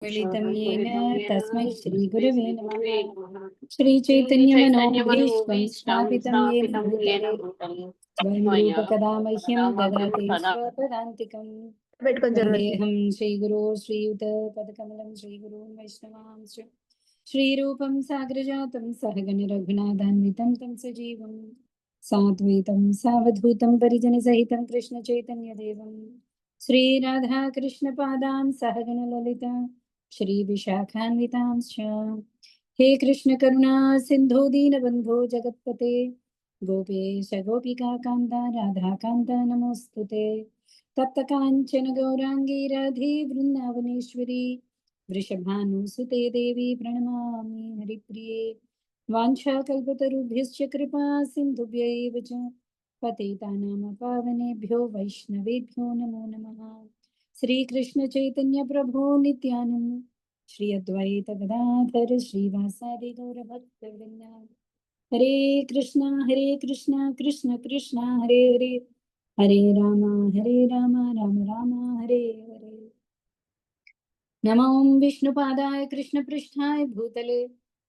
मिलितं येन तस्मै श्रीगुरवे नमः। श्रीचैतन्यमनोभीष्टं स्थापितं येन भूतले स्वयं रूपकदा मह्यं ददाति स्वपदान्तिकं। वन्देऽहं श्रीगुरो श्रीयुतपदकमलं श्रीगुरून् वैष्णवांश्च श्रीरूपं साग्रजातं सहगण रघुनाथान्वितं तं सजीवं साद्वैतं सावधूतं परिजनसहितं कृष्णचैतन्यदेवं श्रीराधा कृष्णपादां सहगण ललिता श्रीविशाखान्वितांश्च। हे कृष्ण करुणा सिन्धो दीनबन्धो जगत्पते गोपेश गोपिकान्ता राधाकान्ता नमोऽस्तुते। तप्तकाञ्चन गौराङ्गी राधे वृन्दावनेश्वरी वृषभानुसुते देवी प्रणमामि हरिप्रिये। वाञ्छाकल्पतरुभ्यश्च कृपा सिन्धुभ्यैव च पतितानां पावनेभ्यो वैष्णवेभ्यो नमो नमः। श्रीकृष्ण चैतन्य प्रभो नित्यानंद श्री अद्वैत गदाधर श्रीवासादि गौरभक्तवृंद। हरे कृष्णा कृष्ण कृष्ण हरे हरे, हरे राम राम राम हरे हरे। नमो विष्णुपादाय कृष्णपृष्ठाय भूतले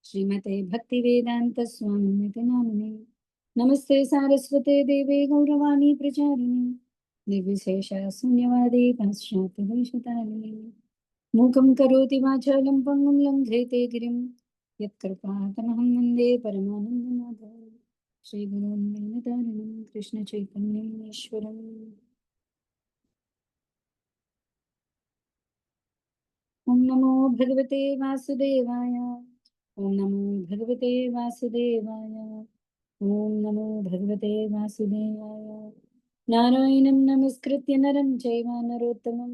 श्रीमते भक्तिवेदांत स्वामिनिति नामिने। नमस्ते सारस्वते देवे गौरवाणी प्रचारिणे निर्विशेष शून्यवादी पाश्चात्यदेशतारिणे। मूकं करोति वाचालं पङ्गुं लङ्घयते गिरिं यत्कृपातमहं वन्दे परमानन्दमाधवं। श्रीगुरुं वैष्णवं कृष्णचैतन्यम् ईश्वरम्। ॐ नमो भगवते वासुदेवाय, ॐ नमो भगवते वासुदेवाय, ॐ नमो भगवते वासुदेवाय। नारायणं नमस्कृत्य नरं चैव नरोत्तमं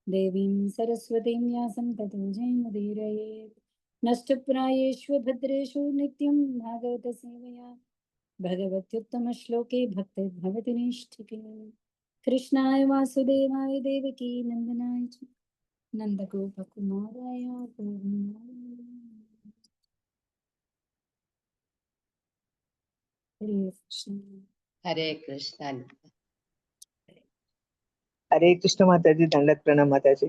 देवीं सरस्वतीं व्यासं ततो जयमुदीरयेत्। नष्टप्रायेषु भद्रेषु नित्यं भागवतसेवया भगवत्युत्तमश्लोके भक्तिर्भवति नैष्ठिकीम्। कृष्णाय वासुदेवाय देवकी नन्दनाय च नन्दगोपकुमाराय गोविन्दाय। हरे कृष्ण। हरे कृष्ण। हरे कृष्ण माताजी, दंडक प्रणाम माताजी।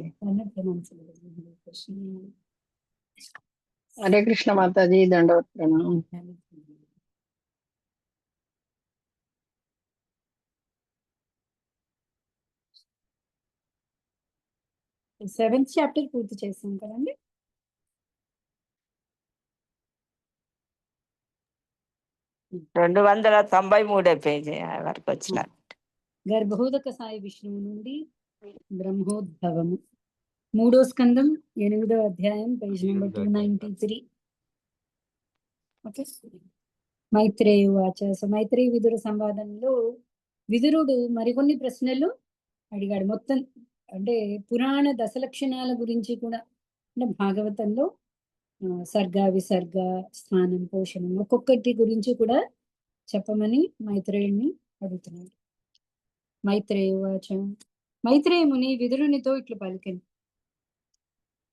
हरे कृष्ण माताजी, दंडवत प्रणाम। సెవెంత్ చాప్టర్ పూర్తి చేసాం కదండి. 293 పేజీ వరకు వచ్చిన. గర్భోదక సాయి విష్ణువు నుండి బ్రహ్మోద్భవము, 3వ స్కందం 8వ అధ్యాయం, పేజ్ నెంబర్ 293. ఓకే. మైత్రేయ వాచ. మైత్రేయ విదుర సంవాదంలో విదురుడు మరికొన్ని ప్రశ్నలు అడిగాడు. మొత్తం అంటే పురాణ దశలక్షణాల గురించి కూడా, అంటే భాగవతంలో సర్గ విసర్గ స్థానం పోషణం ఒక్కొక్కటి గురించి కూడా చెప్పమని మైత్రేయుని అడుగుతున్నాడు. మైత్రేయ వాచ. మైత్రేయ ముని విదురునితో ఇట్లు పలికెను.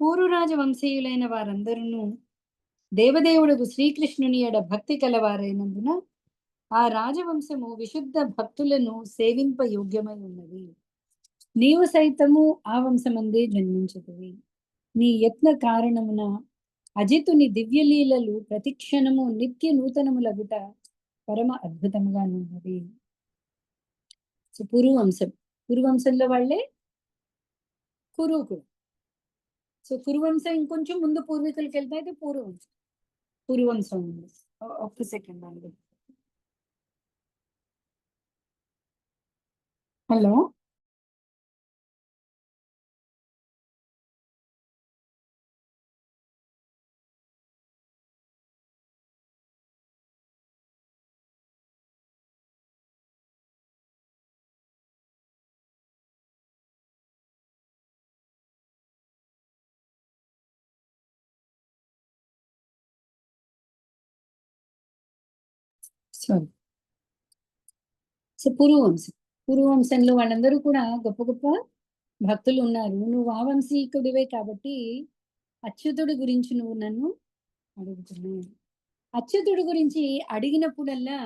పూర్వరాజ వంశీయులైన వారందరూ దేవదేవుడు శ్రీకృష్ణుని ఎడ భక్తి కలవారైనందున ఆ రాజవంశము విశుద్ధ భక్తులను సేవింప యోగ్యమై ఉన్నది. నీవు సైతము ఆ వంశమందే జన్మించుతవి. నీ యత్న కారణమున అజితుని దివ్యలీలలు ప్రతిక్షణము నిత్య నూతనములగుట పరమ అద్భుతముగా ఉన్నది. సో పురువంశం, పురువంశంలో వాళ్ళే కురువు కూడా. సో కురువంశం ఇంకొంచెం ముందు పూర్వీకులకి వెళ్తే అయితే పూర్వవంశం, పురువంశం ఉంది. ఒక్క సెకండ్ అండి. హలో. సారీ. సో పురువంశం, పురువంశంలో వాళ్ళందరూ కూడా గొప్ప గొప్ప భక్తులు ఉన్నారు. నువ్వు ఆ వంశీకుడివే కాబట్టి అచ్యుతుడి గురించి నువ్వు నన్ను అడుగుతున్నావు. అచ్యుతుడి గురించి అడిగినప్పుడల్లా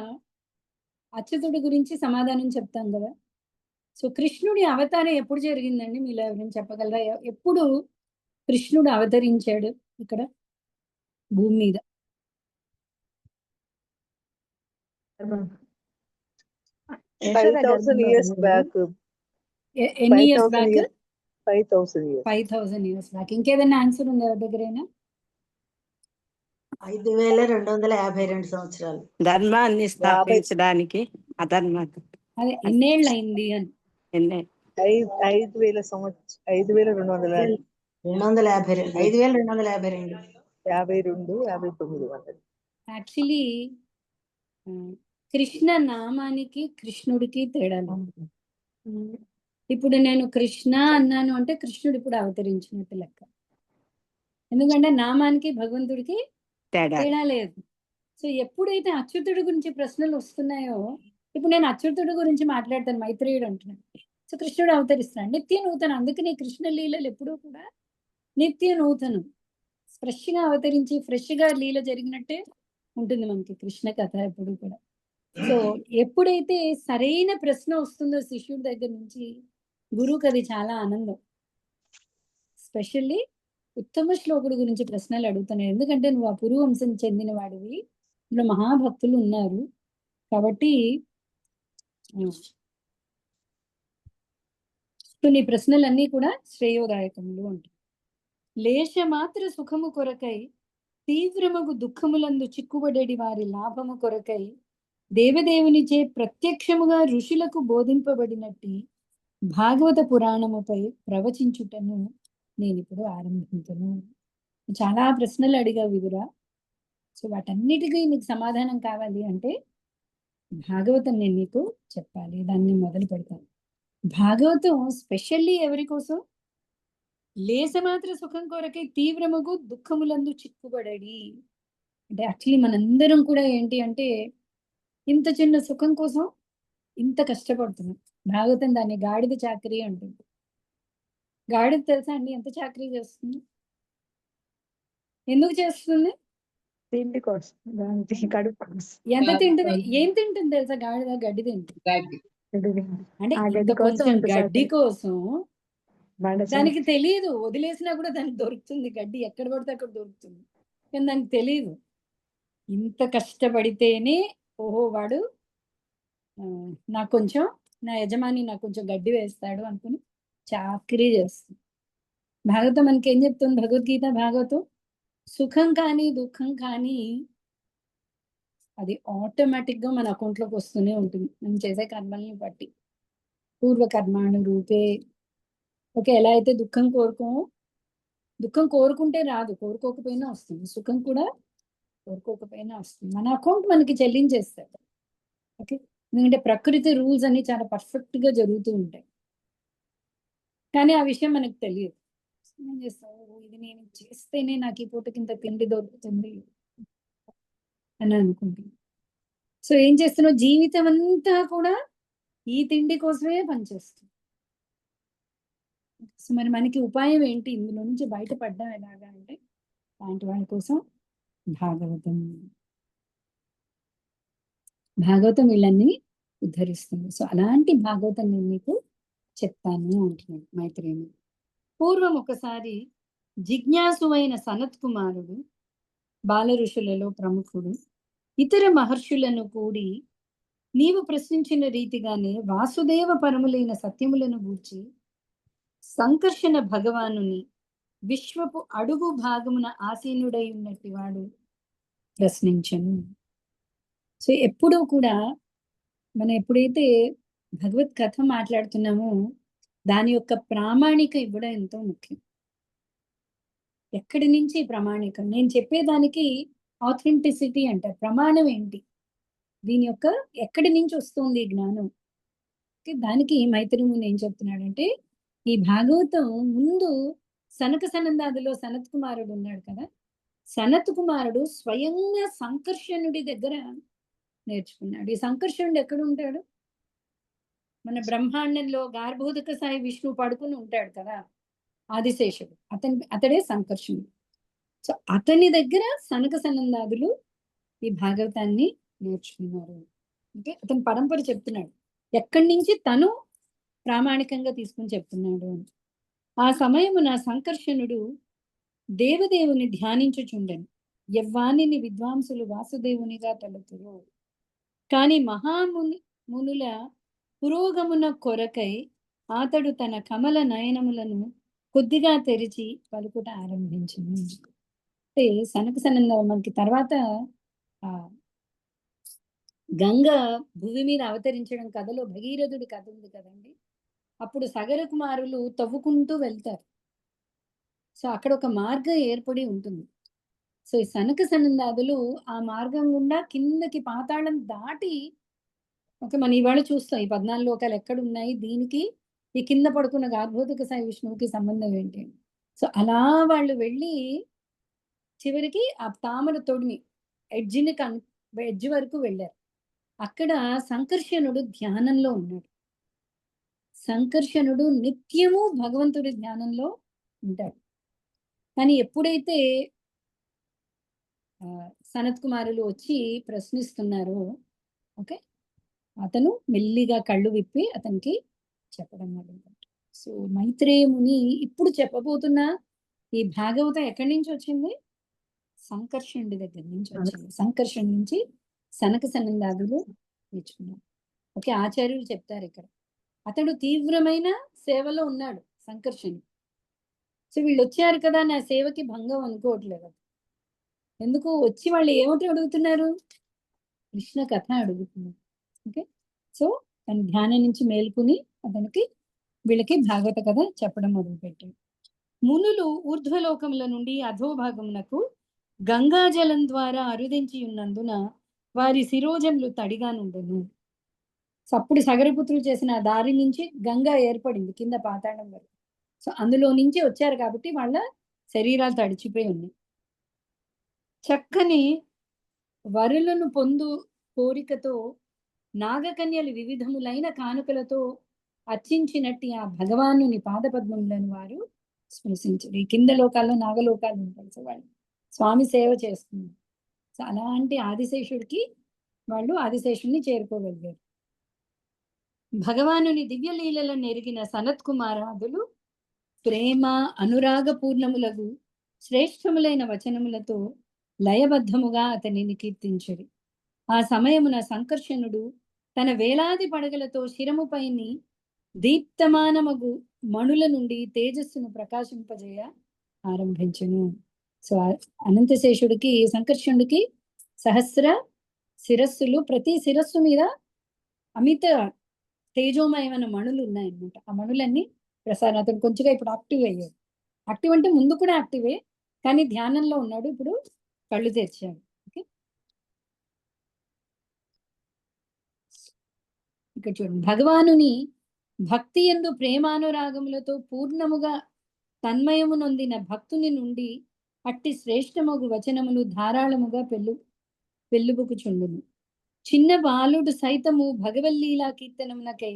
అచ్యుతుడి గురించి సమాధానం చెప్తాం కదా. సో కృష్ణుడి అవతారం ఎప్పుడు జరిగిందండి? మీలో ఎవరైనా చెప్పగలరా? ఎప్పుడు కృష్ణుడు అవతరించాడు ఇక్కడ భూమి మీద? 5,000 years back. ఎన్ని years 5,000 back? years. 5,000 years. 5,000 years back. ఇంకేదైనా ఆన్సర్ ఉందా ఎవరి దగ్గరైనా? 5,252 సంవత్సరాలు. ధర్మాన్ని స్థాపించడానికి అధర్మాన్ని అదే ఎన్నేళ్ళు అయింది అని. ఎన్నే 5,000 సంవత్సరం 5,252 5,252. 52,900. యాక్చువల్లీ కృష్ణ నామానికి కృష్ణుడికి తేడా లేదు. ఇప్పుడు నేను కృష్ణ అన్నాను అంటే కృష్ణుడు ఇప్పుడు అవతరించినట్టు లెక్క. ఎందుకంటే నామానికి భగవంతుడికి తేడా తేడా లేదు. సో ఎప్పుడైతే అచ్యుతుడి గురించి ప్రశ్నలు వస్తున్నాయో, ఇప్పుడు నేను అచ్యుతుడి గురించి మాట్లాడతాను, మైత్రేయుడు అంటున్నాను. సో కృష్ణుడు అవతరిస్తున్నాడు నిత్య నూతనం. అందుకని కృష్ణ లీలలు ఎప్పుడూ కూడా నిత్య నూతనం. ఫ్రెష్గా అవతరించి ఫ్రెష్గా లీల జరిగినట్టే ఉంటుంది మనకి కృష్ణ కథ ఎప్పుడు కూడా. సో ఎప్పుడైతే సరైన ప్రశ్న వస్తుందో శిష్యుడి దగ్గర నుంచి, గురువుకి అది చాలా ఆనందం. స్పెషల్లీ ఉత్తమ శ్లోకుడి గురించి ప్రశ్నలు అడుగుతున్నాడు. ఎందుకంటే నువ్వు ఆ పురువంశం చెందిన వాడివి, ఇందులో మహాభక్తులు ఉన్నారు కాబట్టి నీ ప్రశ్నలన్నీ కూడా శ్రేయోదాయకములు అంటారు. లేశ మాత్ర సుఖము కొరకై తీవ్రమగు దుఃఖములందు చిక్కుబడేడి వారి లాభము కొరకై దేవదేవునిచే ప్రత్యక్షముగా ఋషులకు బోధింపబడినట్టి భాగవత పురాణముపై ప్రవచించుటను నేను ఇప్పుడు ఆరంభించను. చాలా ప్రశ్నలు అడిగా విదురా. సో వాటన్నిటికీ నీకు సమాధానం కావాలి అంటే భాగవతం నేను నీకు చెప్పాలి, దాన్ని మొదలు పెడతాను. భాగవతం స్పెషల్లీ ఎవరి కోసం? లేసమాత్ర సుఖం కొరకై తీవ్రముగు దుఃఖములందు చిక్కుబడడి. అంటే యాక్చువల్లీ మనందరం కూడా ఏంటి అంటే ఇంత చిన్న సుఖం కోసం ఇంత కష్టపడుతున్నాం. భాగవతం దాన్ని గాడిద చాకరీ అంటుంది. గాడిద తెలుసా అండి ఎంత చాకరీ చేస్తుంది? ఎందుకు చేస్తుంది? తిండి కోసం, దానికి కడుపు కోసం. ఎంత తింటుంది? ఏం తింటుంది తెలుసా? గాడిద గడ్డి తింటుంది. అంటే ఆ ఇంత గడ్డి కోసం కొంచెం ఇంత గడ్డి చాకరీ. కోసం బండ దానికి తెలియదు. వదిలేసినా కూడా దానికి దొరుకుతుంది గడ్డి, ఎక్కడ పడితే అక్కడ దొరుకుతుంది. కానీ దానికి తెలియదు ఇంత కష్టపడితేనే ఓహో వాడు నాకు కొంచెం, నా యజమాని నాకు కొంచెం గడ్డి వేస్తాడు అనుకుని చాకరీ చేస్తుంది. భాగవతం మనకి ఏం చెప్తుంది? భగవద్గీత భాగవతం సుఖం కానీ దుఃఖం కానీ అది ఆటోమేటిక్గా మన అకౌంట్లోకి వస్తూనే ఉంటుంది మనం చేసే కర్మల్ని బట్టి. పూర్వకర్మాను రూపే. ఓకే, ఎలా అయితే దుఃఖం కోరుకోమో, దుఃఖం కోరుకుంటే రాదు, కోరుకోకపోయినా వస్తుంది. సుఖం కూడా కోరుకోకపోయినా వస్తుంది. మన అకౌంట్ మనకి చెల్లించేస్తాడు. ఓకే, ఎందుకంటే ప్రకృతి రూల్స్ అన్ని చాలా పర్ఫెక్ట్గా జరుగుతూ ఉంటాయి. కానీ ఆ విషయం మనకు తెలియదు. ఏం చేస్తావు, ఇది నేను చేస్తేనే నాకు ఈ పూటకి ఇంత తిండి దొరుకుతుంది అని అనుకుంటుంది. సో ఏం చేస్తున్నావు? జీవితం అంతా కూడా ఈ తిండి కోసమే పనిచేస్తుంది. సో మరి మనకి ఉపాయం ఏంటి? ఇందులో నుంచి బయటపడ్డం ఎలాగా అంటే అలాంటి వాళ్ళ కోసం భాగవతం. భాగవతం వీళ్ళని ఉద్ధరిస్తుంది. సో అలాంటి భాగవతం నేను మీకు చెప్తాను అంటున్నాను మైత్రేయుడు. పూర్వం ఒకసారి జిజ్ఞాసువైన సనత్ కుమారుడు, బాల ఋషులలో ప్రముఖుడు, ఇతర మహర్షులను కూడి నీవు ప్రశ్నించిన రీతిగానే వాసుదేవ పరములైన సత్యములను గూర్చి సంకర్షణ భగవానుని విశ్వపు అడుగు భాగమున ఆసీనుడై ఉన్నట్టు వాడు ప్రశ్నించను. సో ఎప్పుడూ కూడా మనం ఎప్పుడైతే భగవత్ కథ మాట్లాడుతున్నామో దాని యొక్క ప్రామాణిక ఇవ్వడం ఎంతో ముఖ్యం. ఎక్కడి నుంచి ప్రామాణికం? నేను చెప్పేదానికి ఆథెంటిసిటీ అంటారు. ప్రమాణం ఏంటి? దీని యొక్క ఎక్కడి నుంచి వస్తుంది ఈ జ్ఞానం? దానికి మైత్రేయుడు ఏం చెప్తున్నాడంటే, ఈ భాగవతం ముందు సనక సనందాదిలో సనత్ కుమారుడు ఉన్నాడు కదా, సనత్ కుమారుడు స్వయంగా సంకర్షణుడి దగ్గర నేర్చుకున్నాడు. ఈ సంకర్షణుడు ఎక్కడ ఉంటాడు? మన బ్రహ్మాండంలో గార్భోదక సాయి విష్ణువు పడుకుని ఉంటాడు కదా, ఆదిశేషుడు. అతడే సంకర్షణుడు. సో అతని దగ్గర సనక సనందాదులు ఈ భాగవతాన్ని నేర్చుకున్నారు. అంటే అతని పరంపర చెప్తున్నాడు, ఎక్కడి నుంచి తను ప్రామాణికంగా తీసుకుని చెప్తున్నాడు అని. ఆ సమయమున సంకర్షణుడు దేవదేవుని ధ్యానించుచుండెను. యవ్వానిని విద్వాంసులు వాసుదేవునిగా తలుతురు. కాని మునుల పురోగమున కొరకై అతడు తన కమల నయనములను కొద్దిగా తెరిచి పలుకుట ఆరంభించింది. అంటే సనక సనంద మనకి తర్వాత ఆ గంగ భూమి మీద అవతరించడం కథలో భగీరథుడి కథ ఉంది కదండి. అప్పుడు సగర కుమారులు తవ్వుకుంటూ వెళ్తారు. సో అక్కడ ఒక మార్గం ఏర్పడి ఉంటుంది. సో ఈ సనక సనందాదులు ఆ మార్గం గుండా కిందకి పాతాళం దాటి మనం ఇవాళ చూస్తాం ఈ 14 లోకాలు ఎక్కడ ఉన్నాయి, దీనికి ఈ కింద పడుకున్న గార్భోదక సాయి విష్ణువుకి సంబంధం ఏంటి. సో అలా వాళ్ళు వెళ్ళి చివరికి ఆ తామర తొడిమి ఎడ్జ్ వరకు వెళ్ళారు. అక్కడ సంకర్షణుడు ధ్యానంలో ఉన్నాడు. సంకర్షణుడు నిత్యము భగవంతుడి ధ్యానంలో ఉంటాడు. కానీ ఎప్పుడైతే సనత్ కుమారులు వచ్చి ప్రశ్నిస్తున్నారో ఓకే అతను మెల్లిగా కళ్ళు విప్పి అతనికి చెప్పడం మొదలుపెట్టాడు. సో మైత్రేయ ముని ఇప్పుడు చెప్పబోతున్న ఈ భాగవతం ఎక్కడి నుంచి వచ్చింది? సంకర్షణుడి దగ్గర నుంచి వచ్చింది. సంకర్షణ నుంచి సనక సనందాదులు నేర్చుకున్నారు. ఓకే ఆచార్యులు చెప్తారు ఇక్కడ అతడు తీవ్రమైన సేవలో ఉన్నాడు సంకర్షణుడు. సో వీళ్ళు వచ్చారు కదా నా సేవకి భంగం అనుకోవట్లేదు. ఎందుకు వచ్చి వాళ్ళు ఏమిటి అడుగుతున్నారు? కృష్ణ కథ అడుగుతున్నారు. ఓకే సో తన ధ్యానం నుంచి మేల్కొని అతనికి వీళ్ళకి భాగవత కథ చెప్పడం మొదలుపెట్టాడు. మునులు ఊర్ధ్వలోకముల నుండి అధోభాగమునకు గంగాజలం ద్వారా అరుదించి ఉన్నందున వారి శిరోజములు తడిగా నుండును. సో అప్పుడు సగరపుత్రులు చేసిన దారి నుంచి గంగా ఏర్పడింది కింద పాతాళం వరకు. సో అందులో నుంచి వచ్చారు కాబట్టి వాళ్ళ శరీరాలు తడిచిపోయి ఉన్నాయి. చక్కని వరులను పొందు కోరికతో నాగకన్యలు వివిధములైన కానుకలతో అర్చించినట్టు ఆ భగవానుని పాదపద్మములను వారు స్పృశించారు. ఈ కింద లోకాల్లో నాగలోకాలు ఉంటాయి. సో వాళ్ళు స్వామి సేవ చేస్తున్నారు. సో అలాంటి ఆదిశేషుడికి వాళ్ళు ఆదిశేషుడిని చేరుకోగలిగారు. భగవానుని దివ్యలీలను ఎరిగిన సనత్ కుమారాదులు ప్రేమ అనురాగ పూర్ణములకు శ్రేష్టములైన వచనములతో లయబద్ధముగా అతనిని కీర్తించరు. ఆ సమయమున సంకర్షణుడు తన వేలాది పడగలతో శిరముపైని దీప్తమానమగు మణుల నుండి తేజస్సును ప్రకాశింపజేయ ఆరంభించును. సో అనంతశేషుడికి సంకర్షణుడికి సహస్ర శిరస్సులు, ప్రతి శిరస్సు మీద అమిత తేజోమయమైన మణులు ఉన్నాయన్నమాట. ఆ మణులన్నీ ప్రసారం అతను కొంచెంగా ఇప్పుడు యాక్టివ్ అయ్యాడు. యాక్టివ్ అంటే ముందు కూడా యాక్టివే, కానీ ధ్యానంలో ఉన్నాడు. ఇప్పుడు కళ్ళు తెరిచాడు. ఓకే ఇక్కడ చూడండి, భగవానుని భక్తి యందు ప్రేమానురాగములతో పూర్ణముగా తన్మయము నొందిన భక్తుని నుండి అట్టి శ్రేష్టమగు వచనములు ధారాళముగా పెళ్ళుబుకుచుండును. చిన్న బాలుడు సైతము భగవల్లీలా కీర్తనమునకై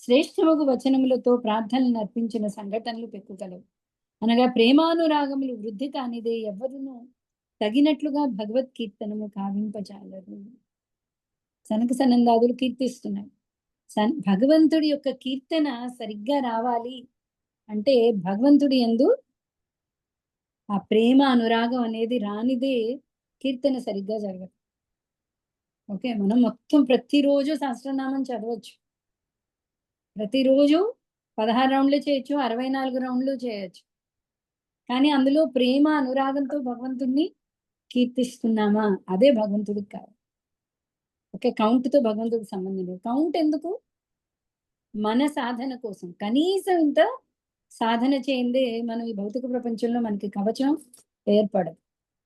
శ్రేష్టమగు వచనములతో ప్రార్థనలు అర్పించిన సంఘటనలు పెక్కుగలవు. అనగా ప్రేమానురాగములు వృద్ధి కానిదే ఎవరును తగినట్లుగా భగవత్ కీర్తనము కావింపజాలరు. సనక సనందాదులు కీర్తిస్తున్నారు. భగవంతుడి యొక్క కీర్తన సరిగ్గా రావాలి అంటే భగవంతుడి యందు ఆ ప్రేమ అనురాగం అనేది రానిదే కీర్తన సరిగ్గా జరగదు. ఓకే మనం మొత్తం ప్రతిరోజు సహస్రనామం చదవచ్చు. ప్రతిరోజు 16 రౌండ్లు చేయొచ్చు, 64 రౌండ్లు చేయొచ్చు. కానీ అందులో ప్రేమ అనురాగంతో భగవంతుడిని కీర్తిస్తున్నామా? అదే భగవంతుడికి కావాలి. ఓకే కౌంట్తో భగవంతుడికి సంబంధం లేదు. కౌంట్ ఎందుకు? మన సాధన కోసం. కనీసం ఇంత సాధన చేయందే మనం ఈ భౌతిక ప్రపంచంలో మనకి కవచం ఏర్పడదు.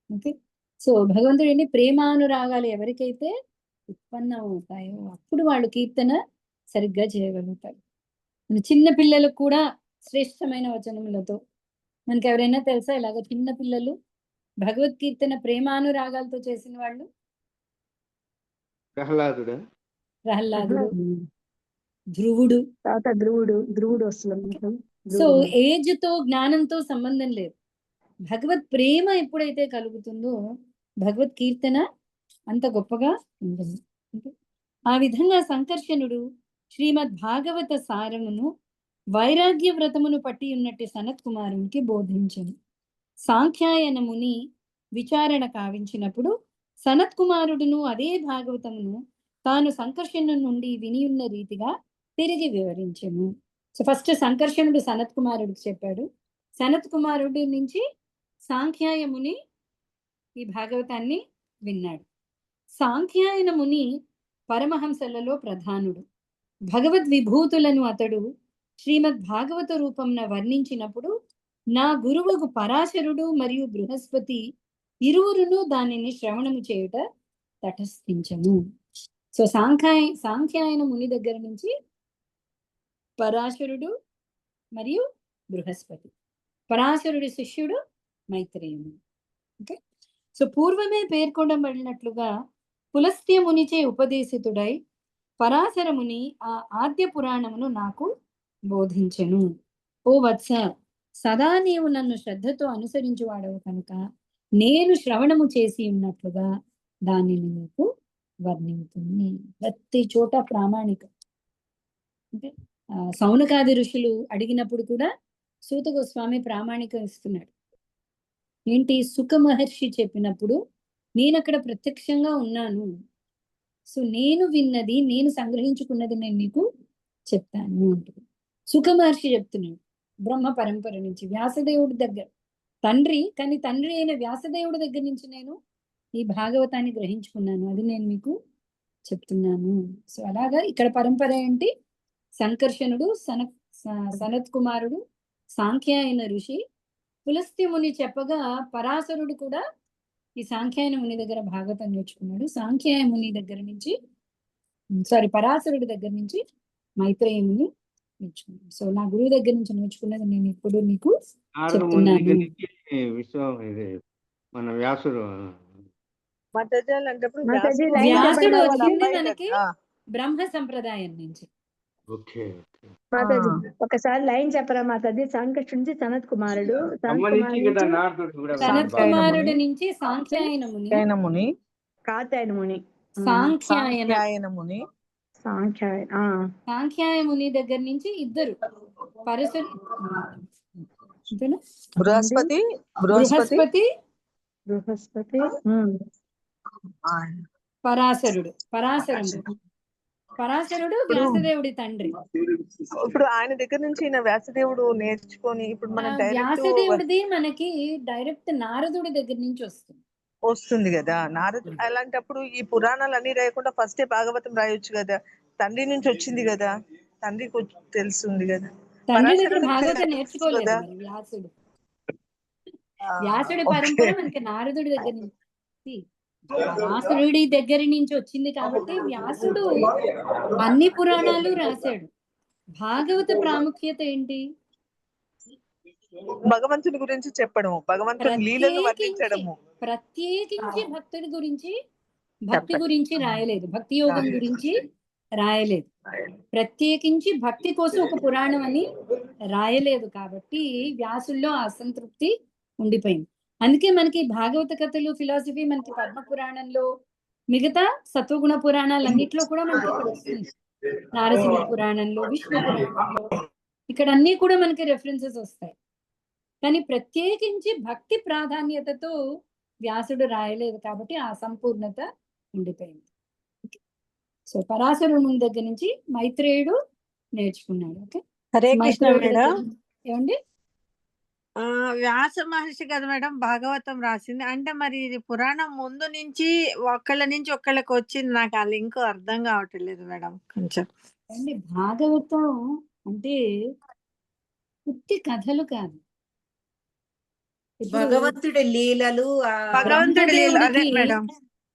ఓకే సో భగవంతుడిని ప్రేమానురాగాలు ఎవరికైతే ఉత్పన్నం అవుతాయో అప్పుడు వాళ్ళు కీర్తన సరిగ్గా చేయగలుగుతారు. చిన్న పిల్లలకు కూడా శ్రేష్టమైన వచనములతో, మనకి ఎవరైనా తెలుసా ఇలాగ చిన్న పిల్లలు భగవద్కీర్తన ప్రేమానురాగాలతో చేసిన వాళ్ళు? ప్రహ్లాదుడు, ధ్రువుడు. ధ్రువుడు వస్తుంది. సో ఏజ్ తో జ్ఞానంతో సంబంధం లేదు. భగవత్ ప్రేమ ఎప్పుడైతే కలుగుతుందో భగవత్ కీర్తన అంత గొప్పగా ఉంటుంది. ఆ విధంగా సంకర్షణుడు శ్రీమద్ భాగవత సారమును వైరాగ్య వ్రతమును పట్టి ఉన్నట్టు సనత్ కుమారునికి బోధించను. సాంఖ్యాయనముని విచారణ కావించినప్పుడు సనత్ కుమారుడును అదే భాగవతమును తాను సంకర్షణ నుండి వినియున్న రీతిగా తిరిగి వివరించెను. సో ఫస్ట్ సంకర్షణుడు సనత్ కుమారుడికి చెప్పాడు. సనత్ కుమారుడి నుంచి సాంఖ్యాయముని ఈ భాగవతాన్ని విన్నాడు. సాంఖ్యాయన ముని పరమహంసలలో ప్రధానుడు. భగవద్ విభూతులను అతడు శ్రీమద్ భాగవత రూపంన వర్ణించినప్పుడు నా గురువుకు పరాశరుడు మరియు బృహస్పతి ఇరువురును దానిని శ్రవణము చేయుట తటస్థించను. సో సాంఖ్యాయన ముని దగ్గర నుంచి పరాశరుడు మరియు బృహస్పతి, పరాశరుడి శిష్యుడు మైత్రేయుడు. ఓకే, సో పూర్వమే పేర్కొనబడినట్లుగా పులస్త్య మునిచే ఉపదేశితుడై పరాశరముని ఆ ఆద్య పురాణమును నాకు బోధించెను. ఓ వత్స, సదా నీవు నన్ను శ్రద్ధతో అనుసరించువాడవు కనుక నేను శ్రవణము చేసి ఉన్నట్లుగా దానిని నీకు వర్ణించుతుంది. ప్రతి చోట ప్రామాణికం. అంటే సౌనకాది ఋషులు అడిగినప్పుడు కూడా సూత గోస్వామి ప్రామాణికం ఇస్తున్నాడు. ఏంటి? సుఖ మహర్షి చెప్పినప్పుడు నేను అక్కడ ప్రత్యక్షంగా ఉన్నాను, సో నేను విన్నది, నేను సంగ్రహించుకున్నది నేను నీకు చెప్తాను అంటుంది. సుఖ మహర్షి చెప్తున్నాడు బ్రహ్మ పరంపర నుంచి, వ్యాసదేవుడి దగ్గర తండ్రి, కానీ తండ్రి అయిన వ్యాసదేవుడి దగ్గర నుంచి నేను ఈ భాగవతాన్ని గ్రహించుకున్నాను, అది నేను మీకు చెప్తున్నాను. సో అలాగా ఇక్కడ పరంపర ఏంటి? సంకర్షణుడు, సనత్ కుమారుడు, సాంఖ్యాయన ఋషి, పులస్త్య ముని చెప్పగా పరాశరుడు కూడా ఈ సాంఖ్యాయన ముని దగ్గర భాగవతం నేర్చుకున్నాడు. సాంఖ్యాయ ముని దగ్గర నుంచి పరాశరుడి దగ్గర నుంచి మైత్రేయ ముని నేర్చుకున్నాడు. సో నా గురువు దగ్గర నుంచి నేర్చుకున్నది నేను ఇప్పుడు నీకు చెప్తున్నాను. మన వ్యాసుడు మధ్యజాలు అంటే వ్యాసుడు వచ్చింది మనకి బ్రహ్మ సంప్రదాయం నుంచి. మాతాజీ ఒకసారి లైన్ చెప్పరా మాతాజీ? సంకర్షుడి సనత్ కుమారుడు, సనత్ కుమారుడు నుంచి సాంఖ్యాయన ముని, కాత్యాయన ముని, సాంఖ్యాయన ముని, సాంఖ్యాయ ముని దగ్గర నుంచి ఇద్దరు బృహస్పతి పరాశరుడు వ్యాసదేవుడి తండ్రి. ఇప్పుడు ఆయన దగ్గర నుంచి వ్యాసదేవుడు నేర్చుకొని ఇప్పుడు మనం వ్యాసదేవుడిది మనకి డైరెక్ట్ నారదుడి దగ్గర నుంచి వస్తుంది కదా. నారదు అలాంటప్పుడు ఈ పురాణాలు అన్ని రాయకుండా ఫస్టే భాగవతం రాయొచ్చు కదా. తండ్రి నుంచి వచ్చింది కదా, తండ్రికి తెలుస్తుంది కదా. తండ్రి దగ్గర భాగవతం నేర్చుకోలేదు వ్యాసుడు. వ్యాసుడి పరంపర మనకి నారదుడి దగ్గర నుంచి, వ్యాసుడి దగ్గర నుంచి వచ్చింది కాబట్టి వ్యాసుడు అన్ని పురాణాలు రాశాడు. భాగవత ప్రాముఖ్యత ఏంటి? భగవంతుని గురించి చెప్పడము, భగవంతుని లీలను వర్ణించడము. ప్రత్యేకించి భక్తుడి గురించి, భక్తి గురించి రాయలేదు, భక్తి యోగం గురించి రాయలేదు, ప్రత్యేకించి భక్తి కోసం ఒక పురాణం అని రాయలేదు. కాబట్టి వ్యాసుల్లో అసంతృప్తి ఉండిపోయింది. అందుకే మనకి భాగవత కథలు, ఫిలాసఫీ మనకి పద్మ పురాణంలో, మిగతా సత్వగుణ పురాణాలన్నిట్లో కూడా మనకి ఇక్కడ వస్తుంది. నారసింహ పురాణంలో, విష్ణు పురాణంలో, ఇక్కడ అన్ని కూడా మనకి రెఫరెన్సెస్ వస్తాయి. కానీ ప్రత్యేకించి భక్తి ప్రాధాన్యతతో వ్యాసుడు రాయలేదు కాబట్టి ఆ సంపూర్ణత ఉండిపోయింది. సో పరాశరుని దగ్గర నుంచి మైత్రేయుడు నేర్చుకున్నాడు. Okay, Hare Krishna madam. ఏమండి? వ్యాస మహర్షి కదా మేడం భాగవతం రాసింది అంటే, మరి ఇది పురాణం ముందు నుంచి ఒకళ్ళ నుంచి ఒకళ్ళకి వచ్చింది. నాకు ఆ లింక్ అర్థం కావట్లేదు మేడం కొంచెం. అండి భాగవతం అంటే ఉత్తి కథలు కాదు, భగవంతుడి లీలలు,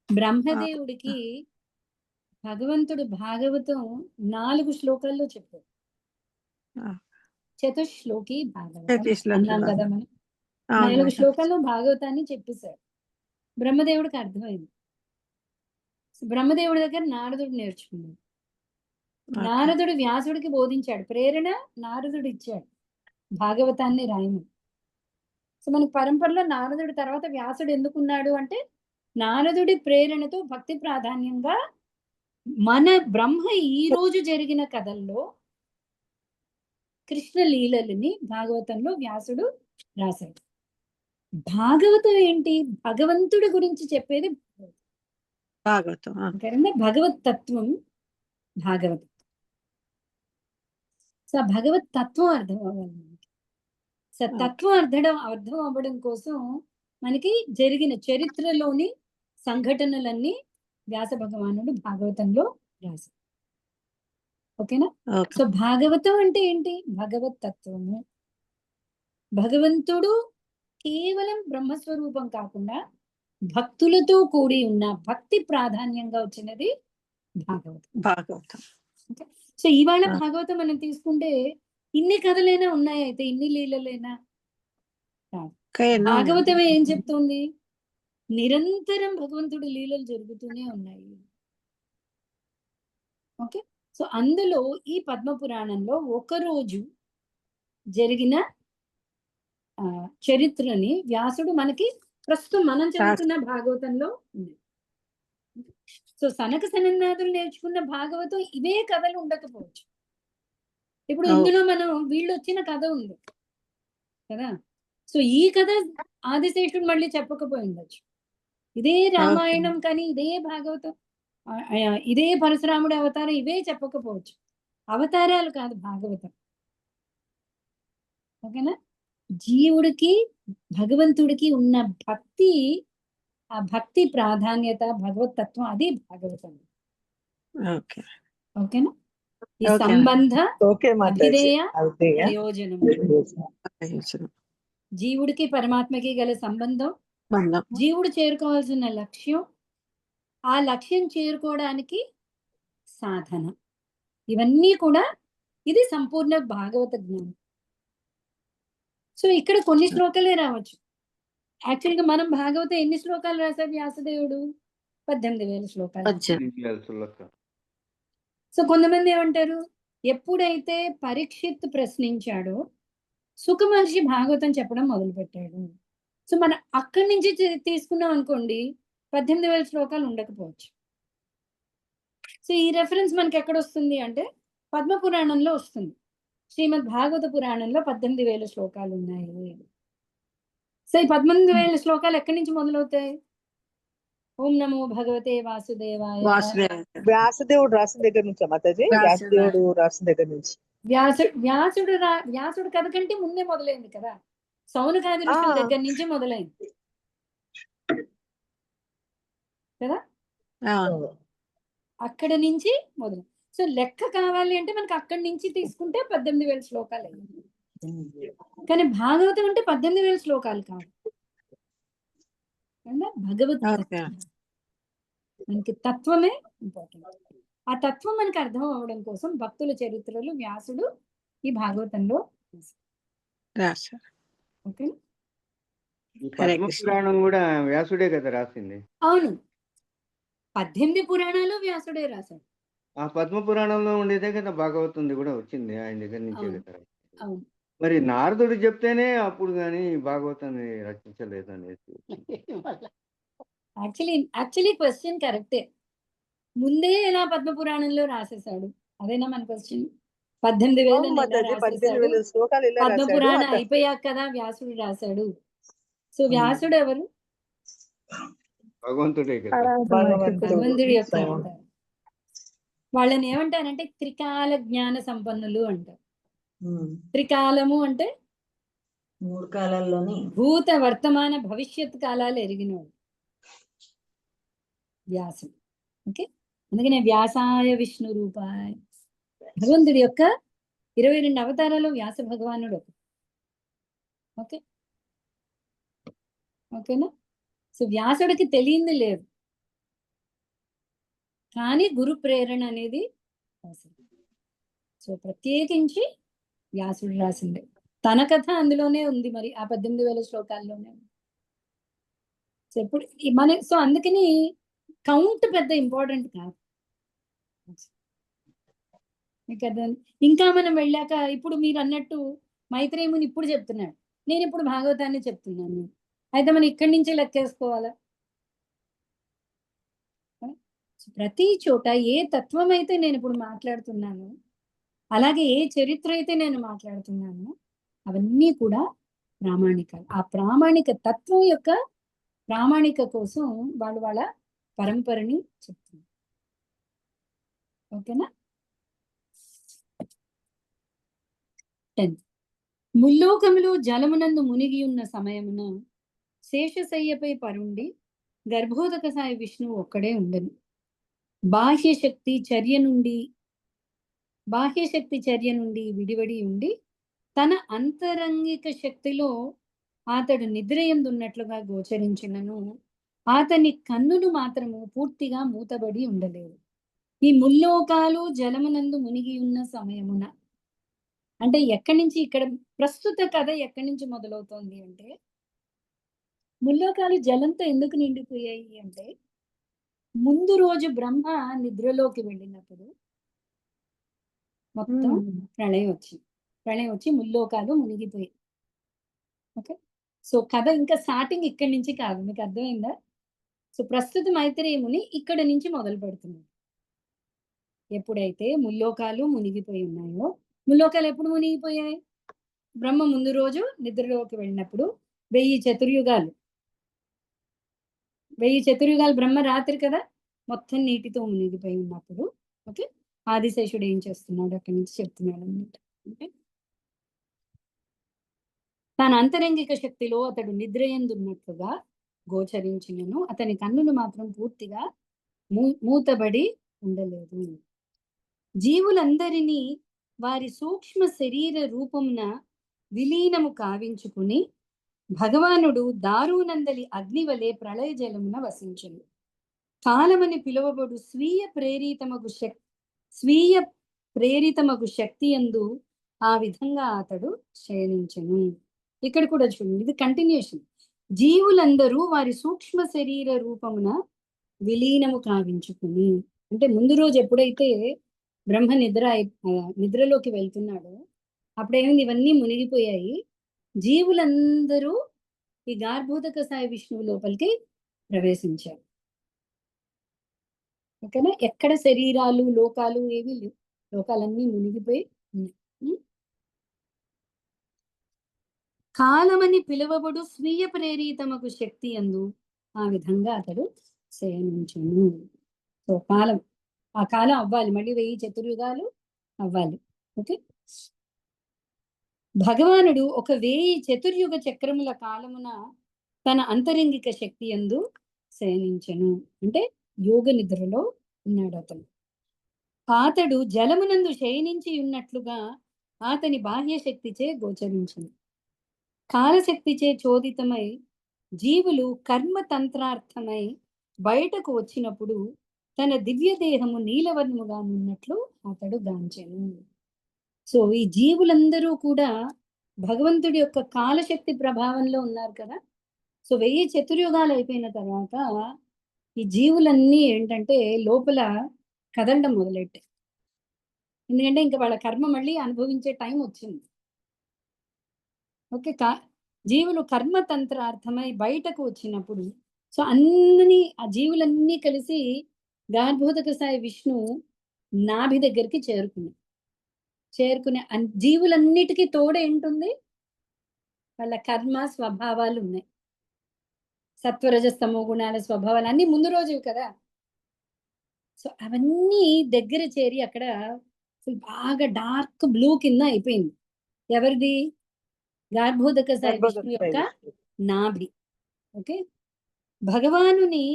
బ్రహ్మదేవుడికి భగవంతుడు భాగవతం 4 శ్లోకాల్లో చెప్పాడు. చతుశ్లోకి భాగవతం అన్నాం కదా మనం. 4 శ్లోకాల్లో భాగవతాన్ని చెప్పేశాడు. బ్రహ్మదేవుడికి అర్థమైంది. బ్రహ్మదేవుడి దగ్గర నారదుడు నేర్చుకున్నాడు. నారదుడు వ్యాసుడికి బోధించాడు. ప్రేరణ నారదుడు ఇచ్చాడు భాగవతాన్ని రాయమని. సో మనకి పరంపరలో నారదుడి తర్వాత వ్యాసుడు ఎందుకున్నాడు అంటే, నారదుడి ప్రేరణతో భక్తి ప్రాధాన్యంగా మన బ్రహ్మ ఈ రోజు జరిగిన కథల్లో కృష్ణ లీలలని భాగవతంలో వ్యాసుడు రాశాడు. భాగవతం ఏంటి? భగవంతుడి గురించి చెప్పేది భాగవతం కదండి. భగవత్ తత్వం భాగవతం. సో ఆ భగవత్ తత్వం అర్థం అవ్వాలి మనకి. సో తత్వం అర్థం అవ్వడం కోసం మనకి జరిగిన చరిత్రలోని సంఘటనలన్నీ వ్యాస భగవానుడు భాగవతంలో రాశారు. ఓకేనా? సో భాగవతం అంటే ఏంటి? భగవత్ తత్వము. భగవంతుడు కేవలం బ్రహ్మస్వరూపం కాకుండా భక్తులతో కూడి ఉన్న భక్తి ప్రాధాన్యంగా వచ్చినది భాగవతం. సో ఇవాళ భాగవతం మనం తీసుకుంటే ఇన్ని కథలైనా ఉన్నాయి, అయితే ఇన్ని లీలలైనా కాదు. భాగవతం ఏం చెప్తుంది? నిరంతరం భగవంతుడి లీలలు జరుగుతూనే ఉన్నాయి. ఓకే. సో అందులో ఈ పద్మ పురాణంలో ఒకరోజు జరిగిన చరిత్రని వ్యాసుడు మనకి ప్రస్తుతం మనం చదువుతున్న భాగవతంలో ఉంది. సో సనక సనన్నాదులు నేర్చుకున్న భాగవతం ఇవే కథలు ఉండకపోవచ్చు. ఇప్పుడు ఇందులో మనం వీళ్ళు వచ్చిన కథ ఉంది కదా. సో ఈ కథ ఆదిశేషుడు మళ్ళీ చెప్పకపోయి ఉండొచ్చు. ఇదే రామాయణం కానీ ఇదే భాగవతం, ఇదే పరశురాముడి అవతారం ఇవే చెప్పకపోవచ్చు. అవతారాలు కాదు భాగవతం. ఓకేనా? జీవుడికి భగవంతుడికి ఉన్న భక్తి, ఆ భక్తి ప్రాధాన్యత, భగవత్ తత్వం, అది భాగవతం. ఓకేనా? ఈ సంబంధ అభిధేయ ప్రయోజనం, జీవుడికి పరమాత్మకి గల సంబంధం, జీవుడు చేరుకోవాల్సిన లక్ష్యం, ఆ లక్ష్యం చేరుకోవడానికి సాధన, ఇవన్నీ కూడా ఇది సంపూర్ణ భాగవత జ్ఞానం. సో ఇక్కడ కొన్ని శ్లోకాలే రావచ్చు. యాక్చువల్గా మనం భాగవతం ఎన్ని శ్లోకాలు రాశారు వ్యాసదేవుడు? 18,000 శ్లోకాలు. సో కొంతమంది ఏమంటారు, ఎప్పుడైతే పరీక్షిత్ ప్రశ్నించాడో సుఖ మహర్షి భాగవతం చెప్పడం మొదలు పెట్టాడు. సో మనం అక్కడి నుంచి తీసుకున్నాం అనుకోండి, 18,000 శ్లోకాలు ఉండకపోవచ్చు. సో ఈ రెఫరెన్స్ మనకి ఎక్కడ వస్తుంది అంటే పద్మ పురాణంలో వస్తుంది. శ్రీమద్ భాగవత పురాణంలో 18,000 శ్లోకాలు ఉన్నాయి. సో ఈ 18,000 శ్లోకాలు ఎక్కడి నుంచి మొదలవుతాయి? ఓం నమో భగవతే వాసుదేవాయ. వ్యాసదేవుడు రాసిన దగ్గర నుంచి మాతాజీ, వ్యాసదేవుడు రాసిన దగ్గర నుంచి. వ్యాసుడు కథ కంటే ముందే మొదలైంది కదా. సౌనకాది ఋషుల దగ్గర నుంచి మొదలైంది కదా. అక్కడ నుంచి మొదలు. సో లెక్క కావాలి అంటే మనకి అక్కడి నుంచి తీసుకుంటే 18,000 శ్లోకాలు అయ్యింది. కానీ భాగవతం అంటే 18,000 శ్లోకాలు కాదు. భగవత్ మనకి తత్వమే ఇంపార్టెంట్. ఆ తత్వం మనకి అర్థం అవ్వడం కోసం భక్తుల చరిత్రలు వ్యాసుడు ఈ భాగవతంలో రాశారు. ఓకే. పురాణం కూడా వ్యాసుడే కదా రాసింది. అవును, 18 పురాణాలు వ్యాసుడే రాశాడు. ఆ పద్మ పురాణంలో ఉండేదే కదా భాగవతం కూడా వచ్చింది ఆయన దగ్గర నుంచే కదా. మరి నారదుడు చెప్తేనే అప్పుడు కానీ భాగవతాన్ని రచించలేదు అనేది. యాక్చువల్లీ క్వశ్చన్ కరెక్టే. ముందే ఎలా పద్మ పురాణంలో రాసేసాడు? అదేనా మన క్వశ్చన్. 18,000 పద్మ పురాణం అయిపోయాక కదా వ్యాసుడు రాశాడు. సో వ్యాసుడు ఎవరు? భగవంతుడే కదా. భగవంతుడి యొక్క అవతారం. వాళ్ళని ఏమంటారంటే త్రికాల జ్ఞాన సంపన్నులు అంటారు. త్రికాలము అంటే 3 కాలాల్లోని భూత వర్తమాన భవిష్యత్ కాలాలు ఎరిగినవాడు వ్యాసుడు. ఓకే. అందుకనే వ్యాసాయ విష్ణు రూపాయ. భగవంతుడి యొక్క 22 అవతారాలు వ్యాస భగవానుడు ఒక. ఓకే. ఓకేనా. సో వ్యాసుడికి తెలియంది లేదు, కానీ గురు ప్రేరణ అనేది అవసరం. సో ప్రత్యేకించి వ్యాసుడు రాసిందే. తన కథ అందులోనే ఉంది, మరి ఆ 18,000 శ్లోకాల్లోనే ఉంది. సో ఇప్పుడు సో అందుకని కౌంట్ పెద్ద ఇంపార్టెంట్ కాదు. మీకు అర్థం. ఇంకా మనం వెళ్ళాక ఇప్పుడు మీరు అన్నట్టు మైత్రేయుని ఇప్పుడు చెప్తున్నాడు, నేను ఇప్పుడు భాగవతాన్ని చెప్తున్నాను. అయితే మనం ఇక్కడి నుంచే లెక్కేసుకోవాలా? ప్రతి చోట ఏ తత్వం అయితే నేను ఇప్పుడు మాట్లాడుతున్నాను, అలాగే ఏ చరిత్ర అయితే నేను మాట్లాడుతున్నాను, అవన్నీ కూడా ప్రామాణికాలు. ఆ ప్రామాణిక తత్వం యొక్క ప్రామాణిక కోసం వాళ్ళు వాళ్ళ పరంపరని చెప్తున్నారు. ఓకేనా? 10th ముల్లోకములు జలమునందు మునిగి ఉన్న సమయమున శేషశయ్యపై పరుండి గర్భోదక సాయి విష్ణువు ఒక్కడే ఉండను. బాహ్య శక్తి చర్య నుండి విడివడి ఉండి తన అంతరంగిక శక్తిలో అతడు నిద్రయందున్నట్లుగా గోచరించినను అతని కన్నులు మాత్రము పూర్తిగా మూతబడి ఉండలేదు. ఈ ముల్లోకాలు జలమునందు మునిగి ఉన్న సమయమున అంటే ఎక్కడి నుంచి, ఇక్కడ ప్రస్తుత కథ ఎక్కడి నుంచి మొదలవుతోంది అంటే, ముల్లోకాలు జలంతో ఎందుకు నిండిపోయాయి అంటే, ముందు రోజు బ్రహ్మ నిద్రలోకి వెళ్ళినప్పుడు మొత్తం ప్రళయం వచ్చి ముల్లోకాలు మునిగిపోయాయి. ఓకే, సో కథ ఇంకా స్టార్టింగ్ ఇక్కడి నుంచి కాదు, మీకు అర్థమైందా? సో ప్రస్తుత మైత్రేయ ముని ఇక్కడ నుంచి మొదలు పెడుతున్నారు. ఎప్పుడైతే ముల్లోకాలు మునిగిపోయి ఉన్నాయో, ముల్లోకాలు ఎప్పుడు మునిగిపోయాయి? బ్రహ్మ ముందు రోజు నిద్రలోకి వెళ్ళినప్పుడు 1000 చతుర్యుగాలు బ్రహ్మ రాత్రి కదా మొత్తం నీటితో మునిగిపోయి ఉన్నప్పుడు, ఓకే, ఆదిశేషుడు ఏం చేస్తున్నాడు అక్కడి నుంచి చెప్తున్నాడు అన్నమాట. ఓకే, తన అంతరంగిక శక్తిలో అతడు నిద్రయందున్నట్లుగా గోచరించినను అతని కన్నులు మాత్రం పూర్తిగా మూతబడి ఉండలేదు. జీవులందరినీ వారి సూక్ష్మ శరీర రూపమున విలీనము కావించుకుని భగవానుడు దారునందలి అగ్ని వలె ప్రళయ జలమున వసించును. కాలమని పిలువబడు స్వీయ ప్రేరితమగు శక్తి యందు ఆ విధంగా అతడు శయనించెను. ఇక్కడ కూడా చూడండి, ఇది కంటిన్యూషన్. జీవులందరూ వారి సూక్ష్మ శరీర రూపమున విలీనము కావించుకుని, అంటే ముందు రోజు ఎప్పుడైతే బ్రహ్మ నిద్రలోకి వెళ్తున్నాడో అప్పుడేమైంది, ఇవన్నీ మునిగిపోయాయి. జీవులందరూ ఈ గార్భోదక సాయి విష్ణువు లోపలికి ప్రవేశించారు. ఓకేనా? ఎక్కడ శరీరాలు లోకాలు ఏవి లేవు, లోకాలన్నీ మునిగిపోయి ఉన్నాయి. కాలమని పిలువబడు స్వీయ ప్రేరితమకు శక్తి యందు ఆ విధంగా అతడు శయనించును. సో కాలం, ఆ కాలం అవ్వాలి, మళ్ళీ 1000 చతుర్యుగాలు అవ్వాలి. ఓకే, భగవానుడు ఒక 1000 చతుర్యుగ చక్రముల కాలమున తన అంతరంగిక శక్తి యందు శయనించెను, అంటే యోగ నిద్రలో ఉన్నాడు అతను. అతడు జలమునందు శయనించి ఉన్నట్లుగా అతని బాహ్య శక్తిచే గోచరించింది. కాలశక్తిచే చోదితమై జీవులు కర్మతంత్రార్థమై బయటకు వచ్చినప్పుడు తన దివ్య దేహము నీలవర్ణముగా ఉన్నట్లు అతడు గాంచెను. సో ఈ జీవులందరూ కూడా భగవంతుడి యొక్క కాలశక్తి ప్రభావంలో ఉన్నారు కదా. సో 1000 చతుర్యుగాలు అయిపోయిన తర్వాత ఈ జీవులన్నీ ఏంటంటే లోపల కదలడం మొదలెట్టాయి. ఎందుకంటే ఇంకా వాళ్ళ కర్మ మళ్ళీ అనుభవించే టైం వచ్చింది. ఓకే, జీవులు కర్మతంత్రార్థమై బయటకు వచ్చినప్పుడు, సో ఆ జీవులన్నీ కలిసి గార్భోదక సాయి విష్ణు నాభి దగ్గరికి చేరుకునే జీవులన్నిటికీ తోడే ఉంటుంది వాళ్ళ కర్మ స్వభావాలు ఉన్నాయి. సత్వరజస్తమో గుణాల స్వభావాలు అన్ని ముందు రోజు కదా. సో అవన్నీ దగ్గర చేరి అక్కడ బాగా డార్క్ బ్లూ కింద అయిపోయింది. ఎవరిది? గార్భోదక సాయి విష్ణు యొక్క నాభి. ఓకే, భగవానుని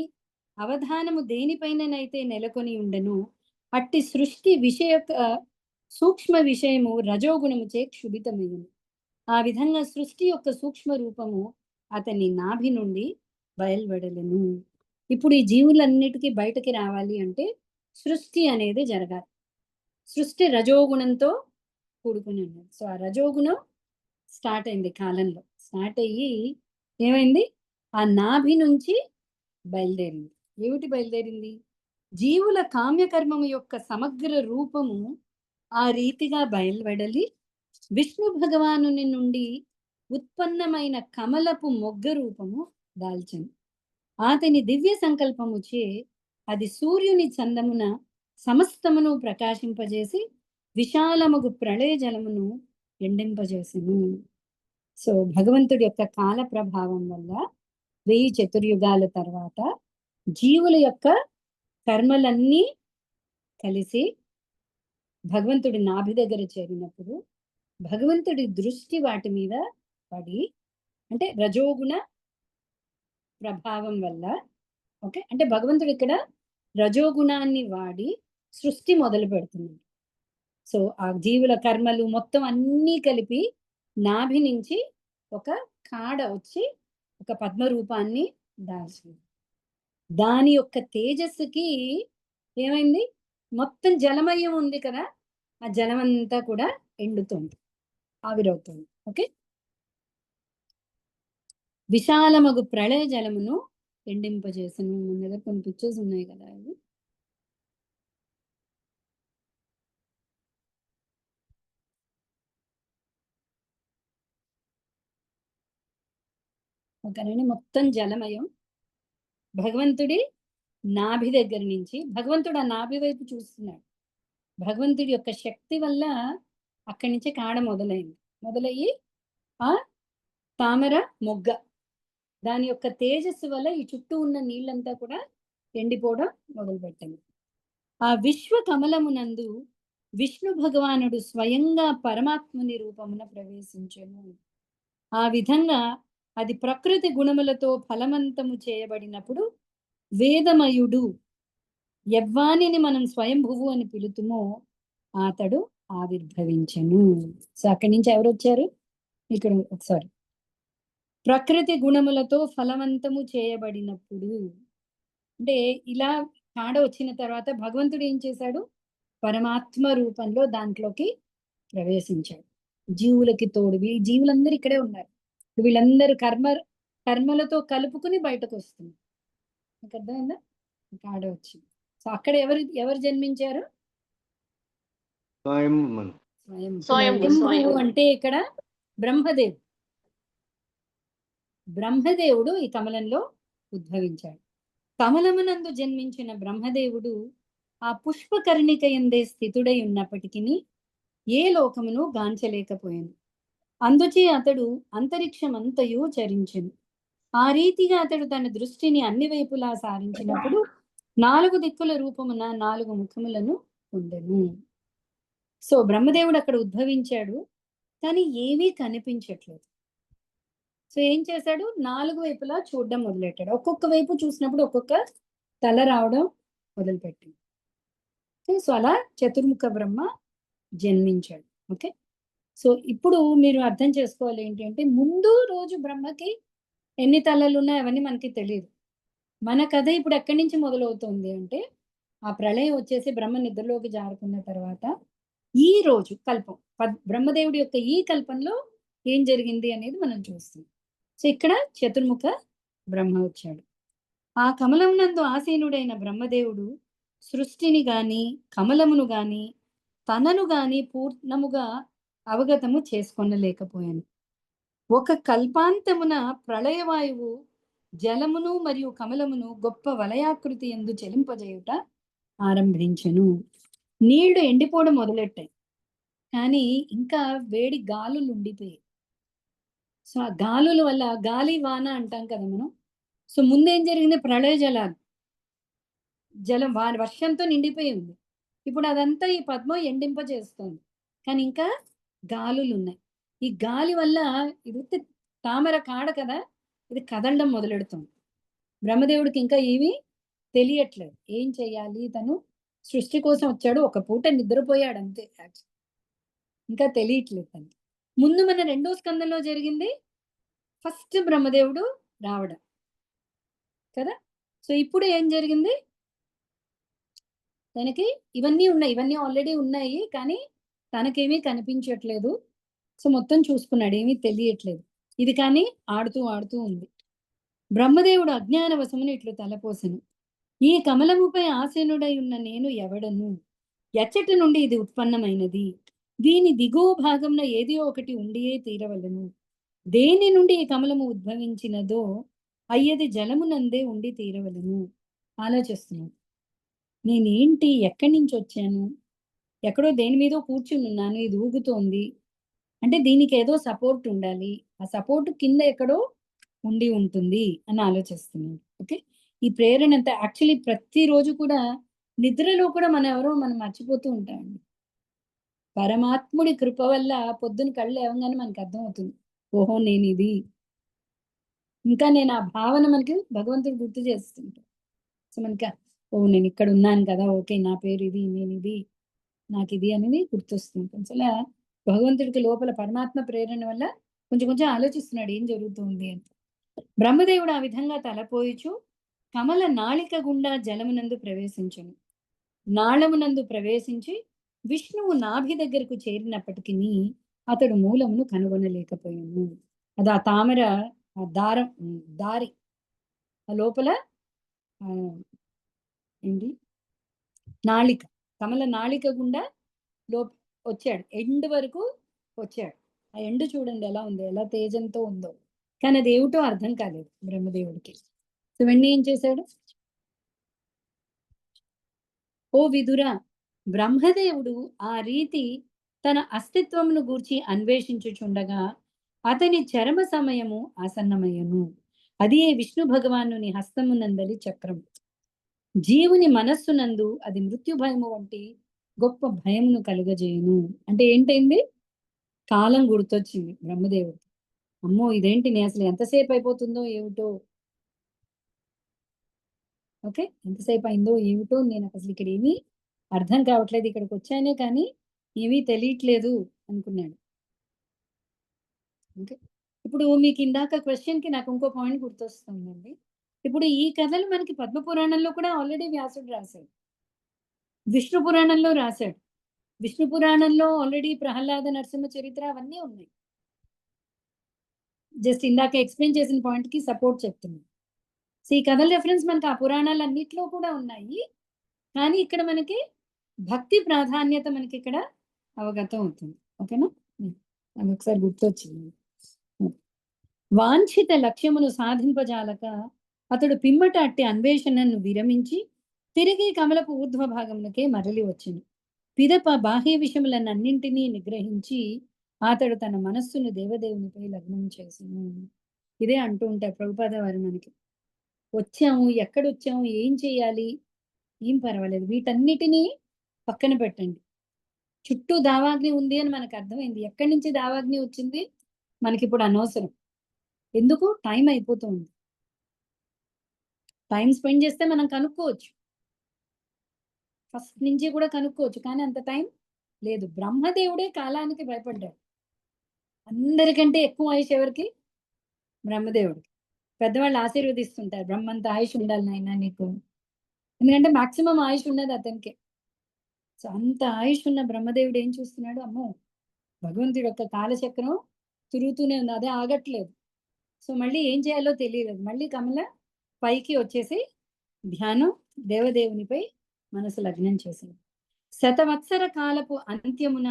అవధానము దేనిపైననైతే నెలకొని ఉండను అట్టి సృష్టి సూక్ష్మ విషయము రజోగుణముచే క్షుభితమయ్యను. ఆ విధంగా సృష్టి యొక్క సూక్ష్మ రూపము అతని నాభి నుండి బయలువెడలను. ఇప్పుడు ఈ జీవులన్నిటికీ బయటకి రావాలి అంటే సృష్టి అనేది జరగాలి. సృష్టి రజోగుణంతో కూడుకుని ఉన్నది. సో ఆ రజోగుణం స్టార్ట్ అయింది కాలంలో. స్టార్ట్ అయ్యి ఏమైంది, ఆ నాభి నుంచి బయలుదేరింది. ఏమిటి బయలుదేరింది? జీవుల కామ్యకర్మము యొక్క సమగ్ర రూపము ఆ రీతిగా బయలువెడలి విష్ణు భగవానుని నుండి ఉత్పన్నమైన కమలపు మొగ్గ రూపము దాల్చెను. అతని దివ్య సంకల్పముచే అది సూర్యుని చందమున సమస్తమును ప్రకాశింపజేసి విశాలముగు ప్రళయ జలమును ఎండింపజేసెను. సో భగవంతుడి యొక్క కాల ప్రభావం వల్ల 1000 చతుర్యుగాల తర్వాత జీవుల యొక్క కర్మలన్నీ కలిసి భగవంతుడి నాభి దగ్గర చేరినప్పుడు భగవంతుడి దృష్టి వాటి మీద పడి, అంటే రజోగుణ ప్రభావం వల్ల, ఓకే, అంటే భగవంతుడు ఇక్కడ రజోగుణాన్ని వాడి సృష్టి మొదలు పెడుతున్నాడు. సో ఆ జీవుల కర్మలు మొత్తం అన్నీ కలిపి నాభి నుంచి ఒక కాడ వచ్చి ఒక పద్మ రూపాన్ని దాల్చింది. దాని యొక్క తేజస్సుకి ఏమైంది, మొత్తం జలమయం ఉంది కదా, ఆ జలమంతా కూడా ఎండుతుంది, ఆవిరవుతుంది. ఓకే, విశాలమగు ప్రళయ జలమును ఎండింపజేసను. మన దగ్గర కొన్ని పిక్చర్స్ ఉన్నాయి కదా అవి. ఓకేనండి, మొత్తం జలమయం. భగవంతుడి నాభి దగ్గర నుంచి భగవంతుడు ఆ నాభి వైపు చూస్తున్నాడు. భగవంతుడి యొక్క శక్తి వల్ల అక్కడి నుంచి కాడ మొదలయ్యి ఆ తామర మొగ్గ దాని యొక్క తేజస్సు వల్ల ఈ చుట్టూ ఉన్న నీళ్ళంతా కూడా ఎండిపోవడం మొదలుపెట్టింది. ఆ విశ్వ కమలమునందు విష్ణు భగవానుడు స్వయంగా పరమాత్ముని రూపమున ప్రవేశించెను. ఆ విధంగా అది ప్రకృతి గుణములతో ఫలవంతము చేయబడినప్పుడు వేదమయుడు యవ్వానిని మనం స్వయంభువు అని పిలుతుమో అతడు ఆవిర్భవించెను. సో అక్కడి నుంచి ఎవరు వచ్చారు, ఇక్కడ ఒకసారి ప్రకృతి గుణములతో ఫలవంతము చేయబడినప్పుడు, అంటే ఇలా కాడ వచ్చిన తర్వాత భగవంతుడు ఏం చేశాడు, పరమాత్మ రూపంలో దాంట్లోకి ప్రవేశించాడు. జీవులకి తోడు, జీవులందరూ ఇక్కడే ఉన్నారు. వీళ్ళందరూ కర్మలతో కలుపుకుని బయటకు వస్తున్నారు. మీకు అర్థమైందా, కాడ వచ్చింది. సో అక్కడ ఎవరు జన్మించారు, స్వయంభువు అంటే ఇక్కడ బ్రహ్మదేవుడు ఈ కమలంలో ఉద్భవించాడు. కమలమునందు జన్మించిన బ్రహ్మదేవుడు ఆ పుష్పకర్ణిక యందే స్థితుడై ఉన్నప్పటికీ ఏ లోకమును గాంచలేకపోయాను. అందుచే అతడు అంతరిక్షమంతయు చరించెను. ఆ రీతిగా అతడు తన దృష్టిని అన్ని వైపులా సారించినప్పుడు 4 దిక్కుల రూపమున 4 ముఖములను పొందెను. సో బ్రహ్మదేవుడు అక్కడ ఉద్భవించాడు, కానీ ఏమీ కనిపించట్లేదు. సో ఏం చేశాడు, 4 వైపులా చూడడం మొదలెట్టాడు. ఒక్కొక్క వైపు చూసినప్పుడు ఒక్కొక్క తల రావడం మొదలుపెట్టింది. సో అలా చతుర్ముఖ బ్రహ్మ జన్మించాడు. ఓకే, సో ఇప్పుడు మీరు అర్థం చేసుకోవాలి ఏంటి అంటే, ముందు రోజు బ్రహ్మకి ఎన్ని తలలు ఉన్నాయి అవన్నీ మనకి తెలియదు. మన కథ ఇప్పుడు ఎక్కడి నుంచి మొదలవుతుంది అంటే, ఆ ప్రళయం వచ్చేసి బ్రహ్మ నిద్రలోకి జారుకున్న తర్వాత ఈ రోజు కల్పం, బ్రహ్మదేవుడి యొక్క ఈ కల్పంలో ఏం జరిగింది అనేది మనం చూస్తాం. సో ఇక్కడ చతుర్ముఖ బ్రహ్మ వచ్చాడు. ఆ కమలమునందు ఆసీనుడైన బ్రహ్మదేవుడు సృష్టిని గాని కమలమును గాని తనను గాని పూర్ణముగా అవగతము చేసుకొనలేకపోయాను. ఒక కల్పాంతమున ప్రళయవాయువు జలమును మరియు కమలమును గొప్ప వలయాకృతి యందు చెలింపజేయుట ఆరంభించెను. నీళ్లు ఎండిపోవడం మొదలెట్టాయి, కానీ ఇంకా వేడి గాలులు ఉండిపోయాయి. సో ఆ గాలుల వల్ల, గాలి వాన అంటాం కదా మనం, సో ముందేం జరిగింది, ప్రళయ జలం వర్షంతో నిండిపోయి ఉంది. ఇప్పుడు అదంతా ఈ పద్మం ఎండింపజేస్తుంది, కానీ ఇంకా గాలులు ఉన్నాయి. ఈ గాలి వల్ల ఇది తామర కాడ కదా, ఇది కదలడం మొదలెడుతుంది. బ్రహ్మదేవుడికి ఇంకా ఏమీ తెలియట్లేదు, ఏం చెయ్యాలి, తను సృష్టి కోసం వచ్చాడు, ఒక పూట నిద్రపోయాడు అంతే, ఇంకా తెలియట్లేదు తనకి. ముందు మన 2వ స్కందంలో జరిగింది ఫస్ట్ బ్రహ్మదేవుడు రావడం కదా. సో ఇప్పుడు ఏం జరిగింది, తనకి ఇవన్నీ ఆల్రెడీ ఉన్నాయి, కానీ తనకేమీ కనిపించట్లేదు. సో మొత్తం చూసుకున్నాడు, ఏమీ తెలియట్లేదు. ఇది కానీ ఆడుతూ ఉంది. బ్రహ్మదేవుడు అజ్ఞాన వశమును ఇట్లు తలపోసెను, ఈ కమలముపై ఆసీనుడై ఉన్న నేను ఎవడను, ఎచ్చటి నుండి ఇది ఉత్పన్నమైనది, దీని దిగువ భాగంన ఏదో ఒకటి ఉండియే తీరవలను, దేని నుండి ఈ కమలము ఉద్భవించినదో అయ్యది జలమునందే ఉండి తీరవలను. ఆలోచిస్తున్నాను, నేనేంటి, ఎక్కడి నుంచి వచ్చాను, ఎక్కడో దేని మీదో కూర్చుని ఉన్నాను, ఇది ఊగుతోంది అంటే దీనికి ఏదో సపోర్ట్ ఉండాలి, ఆ సపోర్ట్ కింద ఎక్కడో ఉండి ఉంటుంది అని ఆలోచిస్తున్నాడు. ఓకే, ఈ ప్రేరణ అంతా యాక్చువల్లీ ప్రతిరోజు కూడా నిద్రలో కూడా మనం మర్చిపోతూ ఉంటామండి. పరమాత్ముడి కృప వల్ల పొద్దున కళ్ళు లేవగానే మనకు అర్థమవుతుంది, ఓహో నేను ఇది, ఇంకా నేను ఆ భావన మనకి భగవంతుడు గుర్తు చేస్తుంటాడు. సో మనకి ఓ నేను ఇక్కడ ఉన్నాను కదా, ఓకే నా పేరు ఇది, నేను ఇది, నాకు ఇది అనేది గుర్తొస్తుంటుంది. అసలు భగవంతుడికి లోపల పరమాత్మ ప్రేరణ వల్ల కొంచెం కొంచెం ఆలోచిస్తున్నాడు ఏం జరుగుతుంది అని. బ్రహ్మదేవుడు ఆ విధంగా తలపోయిచు కమల నాళిక గుండా జలమునందు ప్రవేశించను. నాళమునందు ప్రవేశించి విష్ణువు నాభి దగ్గరకు చేరినప్పటికీ అతడు మూలమును కనుగొనలేకపోయాను. అది ఆ తామర ఆ దారి ఆ లోపల ఏంటి నాళిక, కమల నాళిక గుండా వచ్చాడు, ఎండ్ వరకు వచ్చాడు. ఆ ఎండు చూడండి ఎలా ఉందో, ఎలా తేజంతో ఉందో, కానీ అది ఏమిటో అర్థం కాలేదు బ్రహ్మదేవుడికి. సో వెంటనే ఏం చేశాడు, ఓ విదుర, బ్రహ్మదేవుడు ఆ రీతి తన అస్తిత్వమును గూర్చి అన్వేషించుచుండగా అతని చరమ సమయము ఆసన్నమయ్యను. అది విష్ణు భగవానుని హస్తమునందలి చక్రం. జీవుని మనస్సునందు అది మృత్యు భయము వంటి గొప్ప భయమును కలుగజేయును. అంటే ఏంటైంది, కాలం గుర్తొచ్చింది బ్రహ్మదేవుడు. అమ్మో ఇదేంటి, నేను అసలు ఎంతసేపు అయిపోతుందో ఏమిటో, ఓకే ఎంతసేపు అయిందో ఏమిటో, నేను అసలు ఇక్కడ ఏమీ అర్థం కావట్లేదు, ఇక్కడికి వచ్చానే కానీ ఏమీ తెలియట్లేదు అనుకున్నాడు. ఓకే, ఇప్పుడు మీకు ఇందాక క్వశ్చన్కి నాకు ఇంకో పాయింట్ గుర్తొస్తుందండి. ఇప్పుడు ఈ కథలు మనకి పద్మ పురాణంలో కూడా ఆల్రెడీ వ్యాసుడు రాశాడు, విష్ణు పురాణంలో రాశాడు. విష్ణు పురాణంలో ఆల్రెడీ ప్రహ్లాద నరసింహ చరిత్ర అవన్నీ ఉన్నాయి. జస్ట్ ఇందాక ఎక్స్ప్లెయిన్ చేసిన పాయింట్కి సపోర్ట్ చెప్తున్నాను. సో ఈ కథల రెఫరెన్స్ మనకి ఆ పురాణాలు అన్నిట్లో కూడా ఉన్నాయి, కానీ ఇక్కడ మనకి భక్తి ప్రాధాన్యత మనకి ఇక్కడ అవగతం అవుతుంది. ఓకేనా, అది ఒకసారి గుర్తొచ్చింది. వాంఛిత లక్ష్యమును సాధింపజాలక అతడు పిమ్మట అట్టి అన్వేషణను విరమించి తిరిగి కమలపు ఊర్ధ్వ భాగమునకే మరలి వచ్చును. పిదప బాహ్య విషయములన్నింటినీ నిగ్రహించి అతడు తన మనస్సును దేవదేవునిపై లగ్నం చేసిను. ఇదే అంటూ ఉంటారు ప్రభుపాద వారు మనకి. వచ్చాము, ఎక్కడొచ్చాము, ఏం చేయాలి, ఏం పర్వాలేదు, వీటన్నిటినీ పక్కన పెట్టండి. చుట్టూ దావాగ్ని ఉంది అని మనకు అర్థమైంది. ఎక్కడి నుంచి దావాగ్ని వచ్చింది మనకి ఇప్పుడు అనవసరం. ఎందుకు, టైం అయిపోతుంది. టైం స్పెండ్ చేస్తే మనం కనుక్కోవచ్చు, ఫస్ట్ నుంచి కూడా కనుక్కోవచ్చు, కానీ అంత టైం లేదు. బ్రహ్మదేవుడే కాలానికి భయపడ్డాడు. అందరికంటే ఎక్కువ ఆయుష్ ఎవరికి, బ్రహ్మదేవుడికి. పెద్దవాళ్ళు ఆశీర్వదిస్తుంటారు, బ్రహ్మంత ఆయుష్ ఉండాలి నాయనా నీకు, ఎందుకంటే మాక్సిమం ఆయుష్ ఉన్నది అతనికే. సో అంత ఆయుష్ ఉన్న బ్రహ్మదేవుడు ఏం చూస్తున్నాడు, అమ్మో భగవంతుడి యొక్క కాలచక్రం తిరుగుతూనే ఉంది, అదే ఆగట్లేదు. సో మళ్ళీ ఏం చేయాలో తెలియలేదు. మళ్ళీ కమల పైకి వచ్చేసి ధ్యానం దేవదేవునిపై మనసు లగ్నం చేసింది. శతవత్సర కాలపు అంత్యమున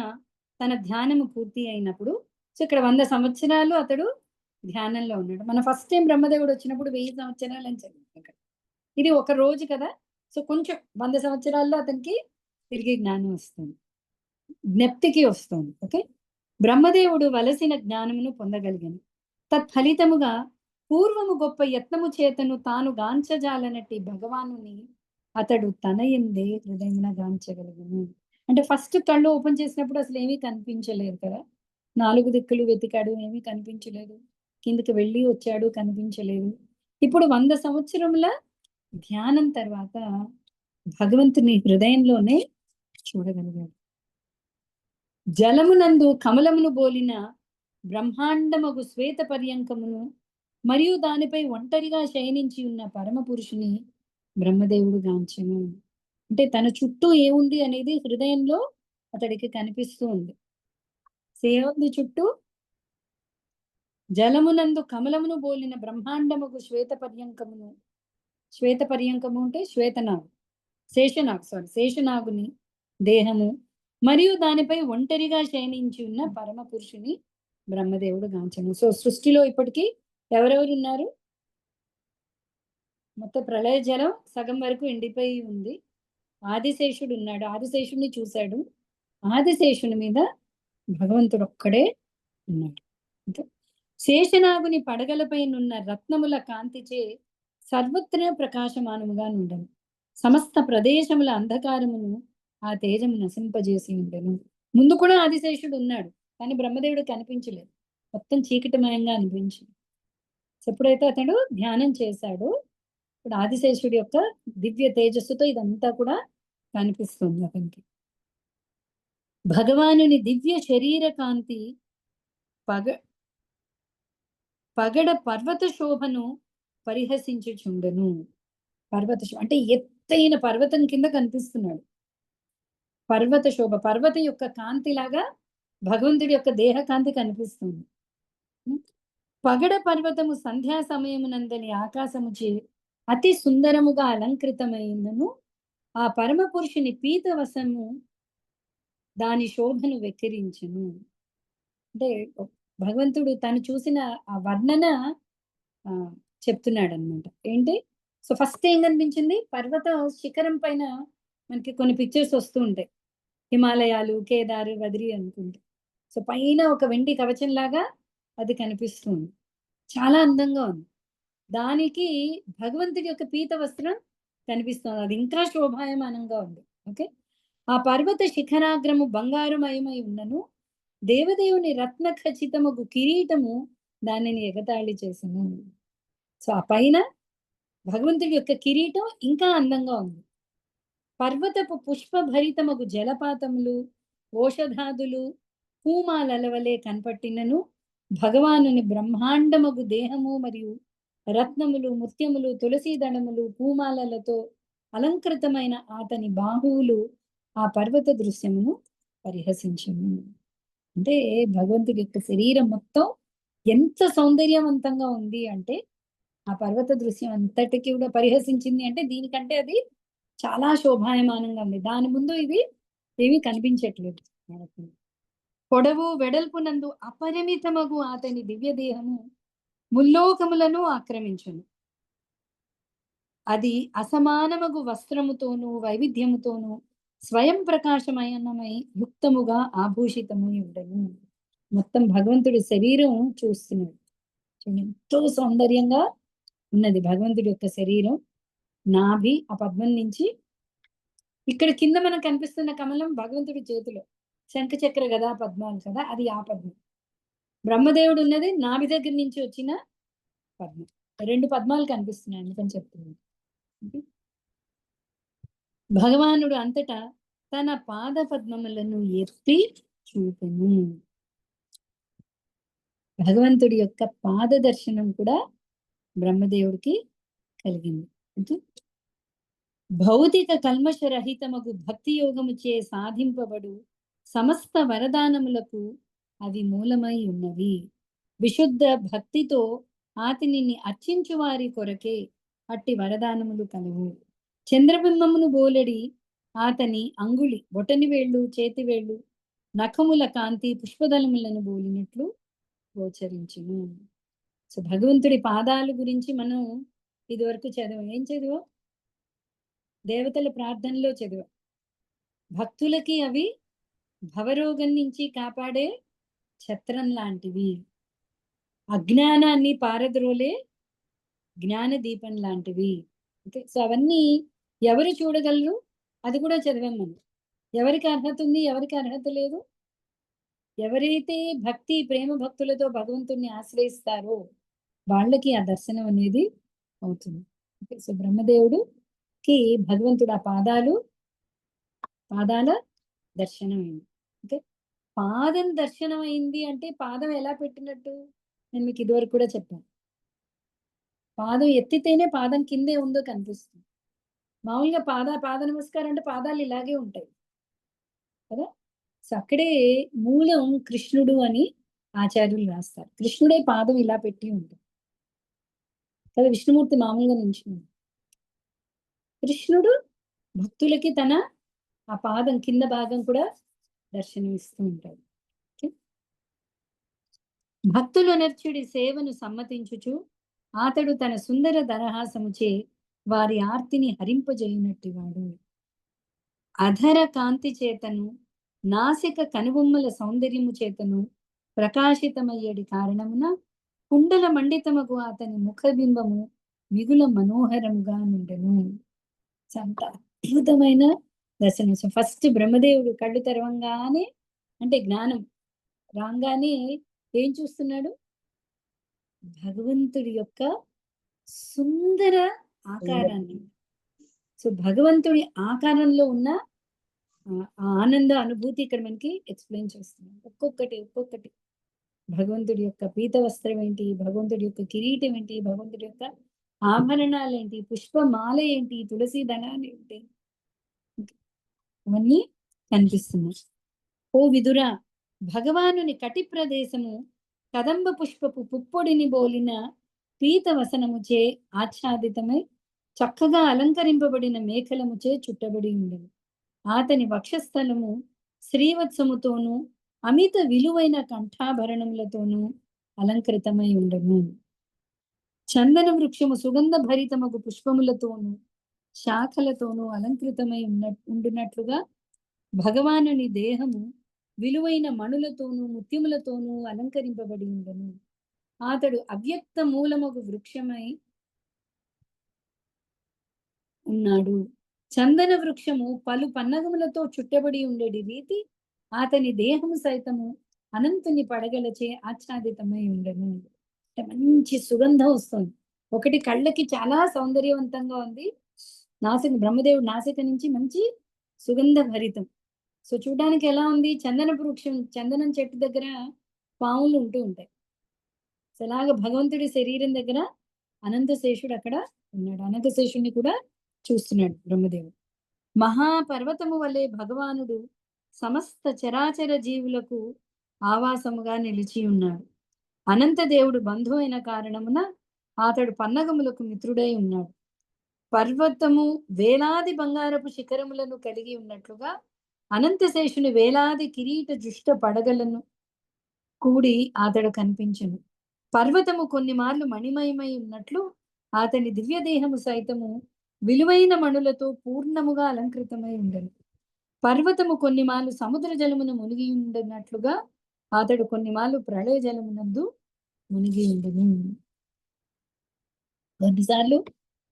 తన ధ్యానము పూర్తి అయినప్పుడు, సో ఇక్కడ 100 సంవత్సరాలు అతడు ధ్యానంలో ఉన్నాడు. మన ఫస్ట్ టైం బ్రహ్మదేవుడు వచ్చినప్పుడు 1000 సంవత్సరాలు అని చదివాం. ఇది ఒక రోజు కదా, సో కొంచెం 100 సంవత్సరాల్లో అతనికి తిరిగి జ్ఞానం వస్తుంది, జ్ఞప్తికి వస్తుంది. ఓకే, బ్రహ్మదేవుడు వలసిన జ్ఞానమును పొందగలిగాను. తత్ఫలితముగా పూర్వము గొప్ప యత్నము చేతను తాను గాంచజాలనట్టి భగవానుని అతడు తన ఎందే హృదయమున గాంచగలిగను. అంటే ఫస్ట్ కళ్ళు ఓపెన్ చేసినప్పుడు అసలు ఏమీ కనిపించలేదు కదా, 4 దిక్కులు వెతికాడు, ఏమీ కనిపించలేదు. కిందకి వెళ్ళి వచ్చాడు, కనిపించలేదు. ఇప్పుడు 100 సంవత్సరముల ధ్యానం తర్వాత భగవంతుని హృదయంలోనే చూడగలిగాడు. జలమునందు కమలమును బోలిన బ్రహ్మాండమగు శ్వేత పర్యంకమును మరియు దానిపై ఒంటరిగా శయనించి ఉన్న పరమ పురుషుని బ్రహ్మదేవుడు గాంచెను. అంటే తన చుట్టూ ఏముంది అనేది హృదయంలో అతడికి కనిపిస్తూ ఉంది. సేవది చుట్టూ జలమునందు కమలమును బోలిన బ్రహ్మాండముగు శ్వేత పర్యంకము అంటే శ్వేతనాగు, శేషనాగుని దేహము మరియు దానిపై ఒంటరిగా శయనించి ఉన్న పరమ పురుషుని బ్రహ్మదేవుడు గాంచెను. సో సృష్టిలో ఇప్పటికీ ఎవరెవరు ఉన్నారు, మొత్తం ప్రళయ జలం సగం వరకు ఎండిపోయి ఉంది. ఆదిశేషుడు ఉన్నాడు, ఆదిశేషుడిని చూశాడు, ఆదిశేషుని మీద భగవంతుడు ఒక్కడే ఉన్నాడు. శేషనాగుని పడగలపైనున్న రత్నముల కాంతిచే సర్వత్రా ప్రకాశమానముగా నుండెను. సమస్త ప్రదేశముల అంధకారమును ఆ తేజము నశింపజేసి ఉండెను. ముందు కూడా ఆదిశేషుడు ఉన్నాడు, కానీ బ్రహ్మదేవుడు కనిపించలేదు, మొత్తం చీకటిమయంగా అనిపించింది. ఎప్పుడైతే అతడు ధ్యానం చేశాడో ఇప్పుడు ఆదిశేషుడి యొక్క దివ్య తేజస్సుతో ఇదంతా కూడా కనిపిస్తుంది అతనికి. భగవానుని దివ్య శరీర కాంతి పగడ పర్వత శోభను పరిహసించుచుండెను. పర్వత శోభ అంటే ఎత్తైన పర్వతం కింద కనిపిస్తున్నాడు. పర్వత శోభ, పర్వత యొక్క కాంతి లాగా భగవంతుడి యొక్క దేహ కాంతి కనిపిస్తుంది. పగడ పర్వతము సంధ్యా సమయమునందని ఆకాశముచే అతి సుందరముగా అలంకృతమైనను ఆ పరమ పురుషుని పీతవశము దాని శోభను వెక్కిరించును. అంటే భగవంతుడు తను చూసిన ఆ వర్ణన చెప్తున్నాడు అనమాట. ఏంటి? సో ఫస్ట్ ఏం కనిపించింది? పర్వత శిఖరం పైన మనకి కొన్ని పిక్చర్స్ వస్తూ ఉంటాయి, హిమాలయాలు, కేదారు, బద్రి అనుకుంటే. సో పైన ఒక వెండి కవచం లాగా అది కనిపిస్తుంది, చాలా అందంగా ఉంది. దానికి భగవంతుడి యొక్క పీత వస్త్రం కనిపిస్తుంది, అది ఇంకా శోభాయమానంగా ఉంది. ఓకే, ఆ పర్వత శిఖరాగ్రము బంగారుమయమై ఉన్నను దేవదేవుని రత్న ఖచ్చితముగు కిరీటము దానిని ఎగతాళి చేసను. సో ఆ పైన భగవంతుడి యొక్క కిరీటం ఇంకా అందంగా ఉంది. పర్వతపు పుష్ప భరితమగు జలపాతములు, ఓషధాదులు, పూమాలల వలె కనపట్టినను భగవానుని బ్రహ్మాండమగు దేహము మరియు రత్నములు, ముత్యములు, తులసి దళములు, పూమాలలతో అలంకృతమైన అతని బాహువులు ఆ పర్వత దృశ్యమును పరిహసించను. అంటే భగవంతుడి యొక్క శరీరం మొత్తం ఎంత సౌందర్యవంతంగా ఉంది అంటే ఆ పర్వత దృశ్యం అంతటికి కూడా పరిహసించింది. అంటే దీనికంటే అది చాలా శోభాయమానంగా ఉంది. దాని ముందు ఇది ఏమీ కనిపించట్లేదు. పొడవు వెడల్పునందు అపరిమితమగు అతని దివ్య దేహము ముల్లోకములను ఆక్రమించును. అది అసమానమగు వస్త్రముతోనూ వైవిధ్యముతోనూ స్వయం ప్రకాశమయనమై యుక్తముగా ఆభూషితము ఉండను. మొత్తం భగవంతుడి శరీరం చూస్తున్నాడు, ఎంతో సౌందర్యంగా ఉన్నది భగవంతుడి యొక్క శరీరం. నాభి ఆ పద్మం నుంచి ఇక్కడ కింద మనకు కనిపిస్తున్న కమలం భగవంతుడి చేతిలో శంఖచక్ర గదా పద్మాలు కదా, అది ఆ పద్మం. బ్రహ్మదేవుడు ఉన్నది నాభి దగ్గర నుంచి వచ్చిన పద్మం. రెండు పద్మాలు కనిపిస్తున్నాయి, అందుకని చెప్తున్నాను. భగవానుడు అంతటా తన పాద పద్మములను ఎత్తి చూపెను. భగవంతుడి యొక్క పాద దర్శనం కూడా బ్రహ్మదేవుడికి కలిగింది. భౌతిక కల్మషరహితమగు భక్తి యోగము చే సాధింపబడు సమస్త వరదానములకు అవి మూలమై ఉన్నవి. విశుద్ధ భక్తితో ఆతిని అర్చించు వారి కొరకే అట్టి వరదానములు కలవు. చంద్రబింబమును బోలెడి ఆతని అంగుళి, బొటని వేళ్ళు, చేతివేళ్ళు, నఖముల కాంతి పుష్పదళములను బోలినట్లు గోచరించును. సో భగవంతుడి పాదాల గురించి మనం ఇదివరకు చదివాం. ఏం చదివాం? దేవతల ప్రార్థనలో చదివాం. భక్తులకి అవి భవరోగం నుంచి కాపాడే ఛత్రం లాంటివి, అజ్ఞానాన్ని పారద్రోలే జ్ఞాన దీపం లాంటివి. ఓకే, సో అవన్నీ ఎవరు చూడగలరు? అది కూడా చదివాం మనం. ఎవరికి అర్హత ఉంది, ఎవరికి అర్హత లేదు? ఎవరైతే భక్తి ప్రేమ భక్తులతో భగవంతుడిని ఆశ్రయిస్తారో వాళ్ళకి ఆ దర్శనం అనేది అవుతుంది. ఓకే, సో బ్రహ్మదేవుడుకి భగవంతుడు ఆ పాదాల దర్శనం అయింది. ఓకే, పాదం దర్శనం అయింది అంటే పాదం ఎలా పెట్టినట్టు నేను మీకు ఇదివరకు కూడా చెప్పాను. పాదం ఎత్తితేనే పాదం కిందే ఉందో కనిపిస్తుంది. మామూలుగా పాద నమస్కారం అంటే పాదాలు ఇలాగే ఉంటాయి కదా. సో అక్కడే మూలం కృష్ణుడు అని ఆచార్యులు రాస్తారు. కృష్ణుడే పాదం ఇలా పెట్టి ఉంటుంది కదా, విష్ణుమూర్తి మామూలుగా నుంచి. కృష్ణుడు భక్తులకి తన ఆ పాదం కింద భాగం కూడా దర్శనమిస్తూ ఉంటాడు. భక్తులు నర్చుడి సేవను సమ్మతించుచు అతడు తన సుందర దరహాసముచే వారి ఆర్తిని హరింపజేయునట్టువాడు. అధర కాంతి చేతను నాసిక కనుబొమ్మల సౌందర్యము చేతను ప్రకాశితమయ్యేది కారణమున కుండల మండితమగు అతని ముఖబింబము మిగుల మనోహరముగా నుండెను. అంత అద్భుతమైన దర్శనం. సో ఫస్ట్ బ్రహ్మదేవుడు కళ్ళు తెరవంగానే, అంటే జ్ఞానం రాగానే ఏం చూస్తున్నాడు? భగవంతుడి యొక్క సుందర ఆకారాన్ని. సో భగవంతుడి ఆకారంలో ఉన్న ఆ ఆనంద అనుభూతి ఇక్కడ మనకి ఎక్స్ప్లెయిన్ చేస్తున్నాం. ఒక్కొక్కటి భగవంతుడి యొక్క పీత వస్త్రం ఏంటి, భగవంతుడి యొక్క కిరీటం ఏంటి, భగవంతుడి యొక్క ఆభరణాలు ఏంటి, పుష్పమాల ఏంటి, తులసి దళాలు ఏంటి, అవన్నీ కనిపిస్తున్నాయి. ఓ విదురా, భగవానుని కటి ప్రదేశము కదంబ పుష్పపు పుప్పొడిని బోలిన పీత వసనముచే ఆచ్ఛాదితమై చక్కగా అలంకరింపబడిన మేఖలముచే చుట్టబడి ఉండెను. అతని వక్షస్థలము శ్రీవత్సముతోనూ అమిత విలువైన కంఠాభరణములతోనూ అలంకృతమై ఉండను. చందన వృక్షము సుగంధ భరితమగు పుష్పములతోనూ శాఖలతోనూ అలంకృతమై ఉండునట్లుగా భగవానుని దేహము విలువైన మణులతోనూ ముత్యములతోనూ అలంకరింపబడి ఉండను. అతడు అవ్యక్త మూలమగు వృక్షమై ఉన్నాడు. చందన వృక్షము పలు పన్నగములతో చుట్టబడి ఉండేది రీతి అతని దేహము సైతము అనంతుని పడగలచే ఆచ్ఛాదితమై ఉండను. మంచి సుగంధం వస్తుంది. ఒకటి కళ్ళకి చాలా సౌందర్యవంతంగా ఉంది. బ్రహ్మదేవుడు నాసిక నుంచి మంచి సుగంధ భరితం. సో చూడడానికి ఎలా ఉంది? చందనం చెట్టు దగ్గర పాములు ఉంటూ ఉంటాయి. సో అలాగ భగవంతుడి శరీరం దగ్గర అనంతశేషుడు అక్కడ ఉన్నాడు. అనంతశేషుడిని కూడా చూస్తున్నాడు బ్రహ్మదేవుడు. మహాపర్వతము వలె భగవానుడు సమస్త చరాచర జీవులకు ఆవాసముగా నిలిచి ఉన్నాడు. అనంత దేవుడు బంధువు అయిన కారణమున అతడు పన్నగములకు మిత్రుడై ఉన్నాడు. పర్వతము వేలాది బంగారపు శిఖరములను కలిగి ఉన్నట్లుగా అనంతశేషుని వేలాది కిరీట జుష్ట పడగలను కూడి అతడు కనిపించెను. పర్వతము కొన్ని మార్లు మణిమయమై ఉన్నట్లు అతని దివ్య దేహము సైతము విలువైన మణులతో పూర్ణముగా అలంకృతమై ఉండను. పర్వతము కొన్ని మార్లు సముద్ర జలమును మునిగి ఉండనట్లుగా అతడు కొన్ని మార్లు ప్రళయ జలమునందు మునిగి ఉండను. కొన్నిసార్లు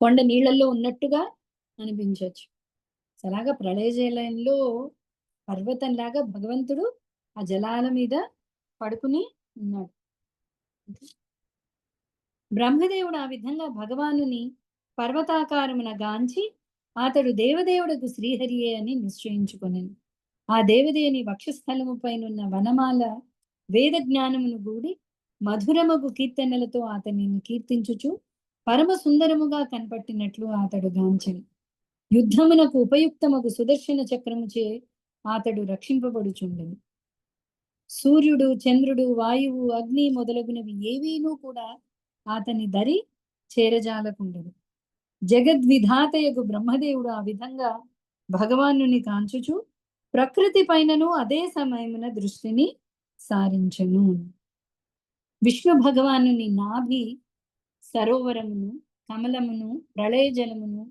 కొండ నీళ్లలో ఉన్నట్టుగా అనిపించవచ్చు. అలాగా ప్రళయ జలంలో పర్వతంలాగా భగవంతుడు ఆ జలాల మీద పడుకుని ఉన్నాడు. బ్రహ్మదేవుడు ఆ విధంగా భగవానుని పర్వతాకారమున గాంచి అతడు దేవదేవుడకు శ్రీహరియే అని నిశ్చయించుకొనెను. ఆ దేవదేవుని వక్షస్థలము పైనున్న వనమాల వేద జ్ఞానమును గూడి మధురమగు కీర్తనలతో అతనిని కీర్తించుచు పరమ సుందరముగా కనపట్టినట్లు అతడు గాంచెను. యుద్ధమునకు ఉపయుక్తమగు సుదర్శన చక్రముచే అతడు రక్షింపబడుచుండెను. సూర్యుడు, చంద్రుడు, వాయువు, అగ్ని మొదలగునవి ఏవీనూ కూడా అతని దరి చేరజాలకుండెను. జగద్విధాతయగు బ్రహ్మదేవుడు ఆ విధంగా భగవానుని కాంచుచు ప్రకృతి పైనను అదే సమయమున దృష్టిని సారించెను. విష్ణు భగవానుని నాభి సరోవరమును, కమలమును, ప్రళయ జలమును,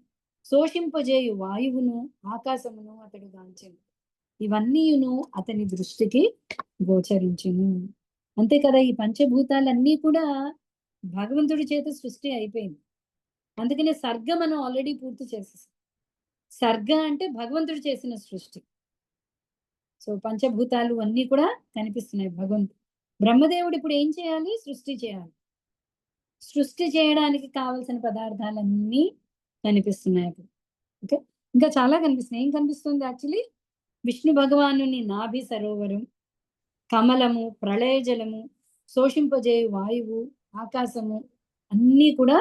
శోషింపజేయు వాయువును, ఆకాశమును అతడు గాంచెను. ఇవన్నీయును అతని దృష్టికి గోచరించును. అంతే కదా, ఈ పంచభూతాలన్నీ కూడా భగవంతుడి చేత సృష్టి అయిపోయింది. అందుకనే సర్గ మనం ఆల్రెడీ పూర్తి చేసేసాం. సర్గ అంటే భగవంతుడు చేసిన సృష్టి. సో పంచభూతాలు అన్నీ కూడా కనిపిస్తున్నాయి భగవంతుడు. బ్రహ్మదేవుడు ఇప్పుడు ఏం చేయాలి? సృష్టి చేయాలి. సృష్టి చేయడానికి కావలసిన పదార్థాలన్నీ కనిపిస్తున్నాయి అప్పుడు. ఓకే, ఇంకా చాలా కనిపిస్తున్నాయి. ఏం కనిపిస్తుంది? యాక్చువల్లీ విష్ణు భగవానుని నాభి సరోవరం, కమలము, ప్రళయ జలము, శోషింపజేయు వాయువు, ఆకాశము అన్నీ కూడా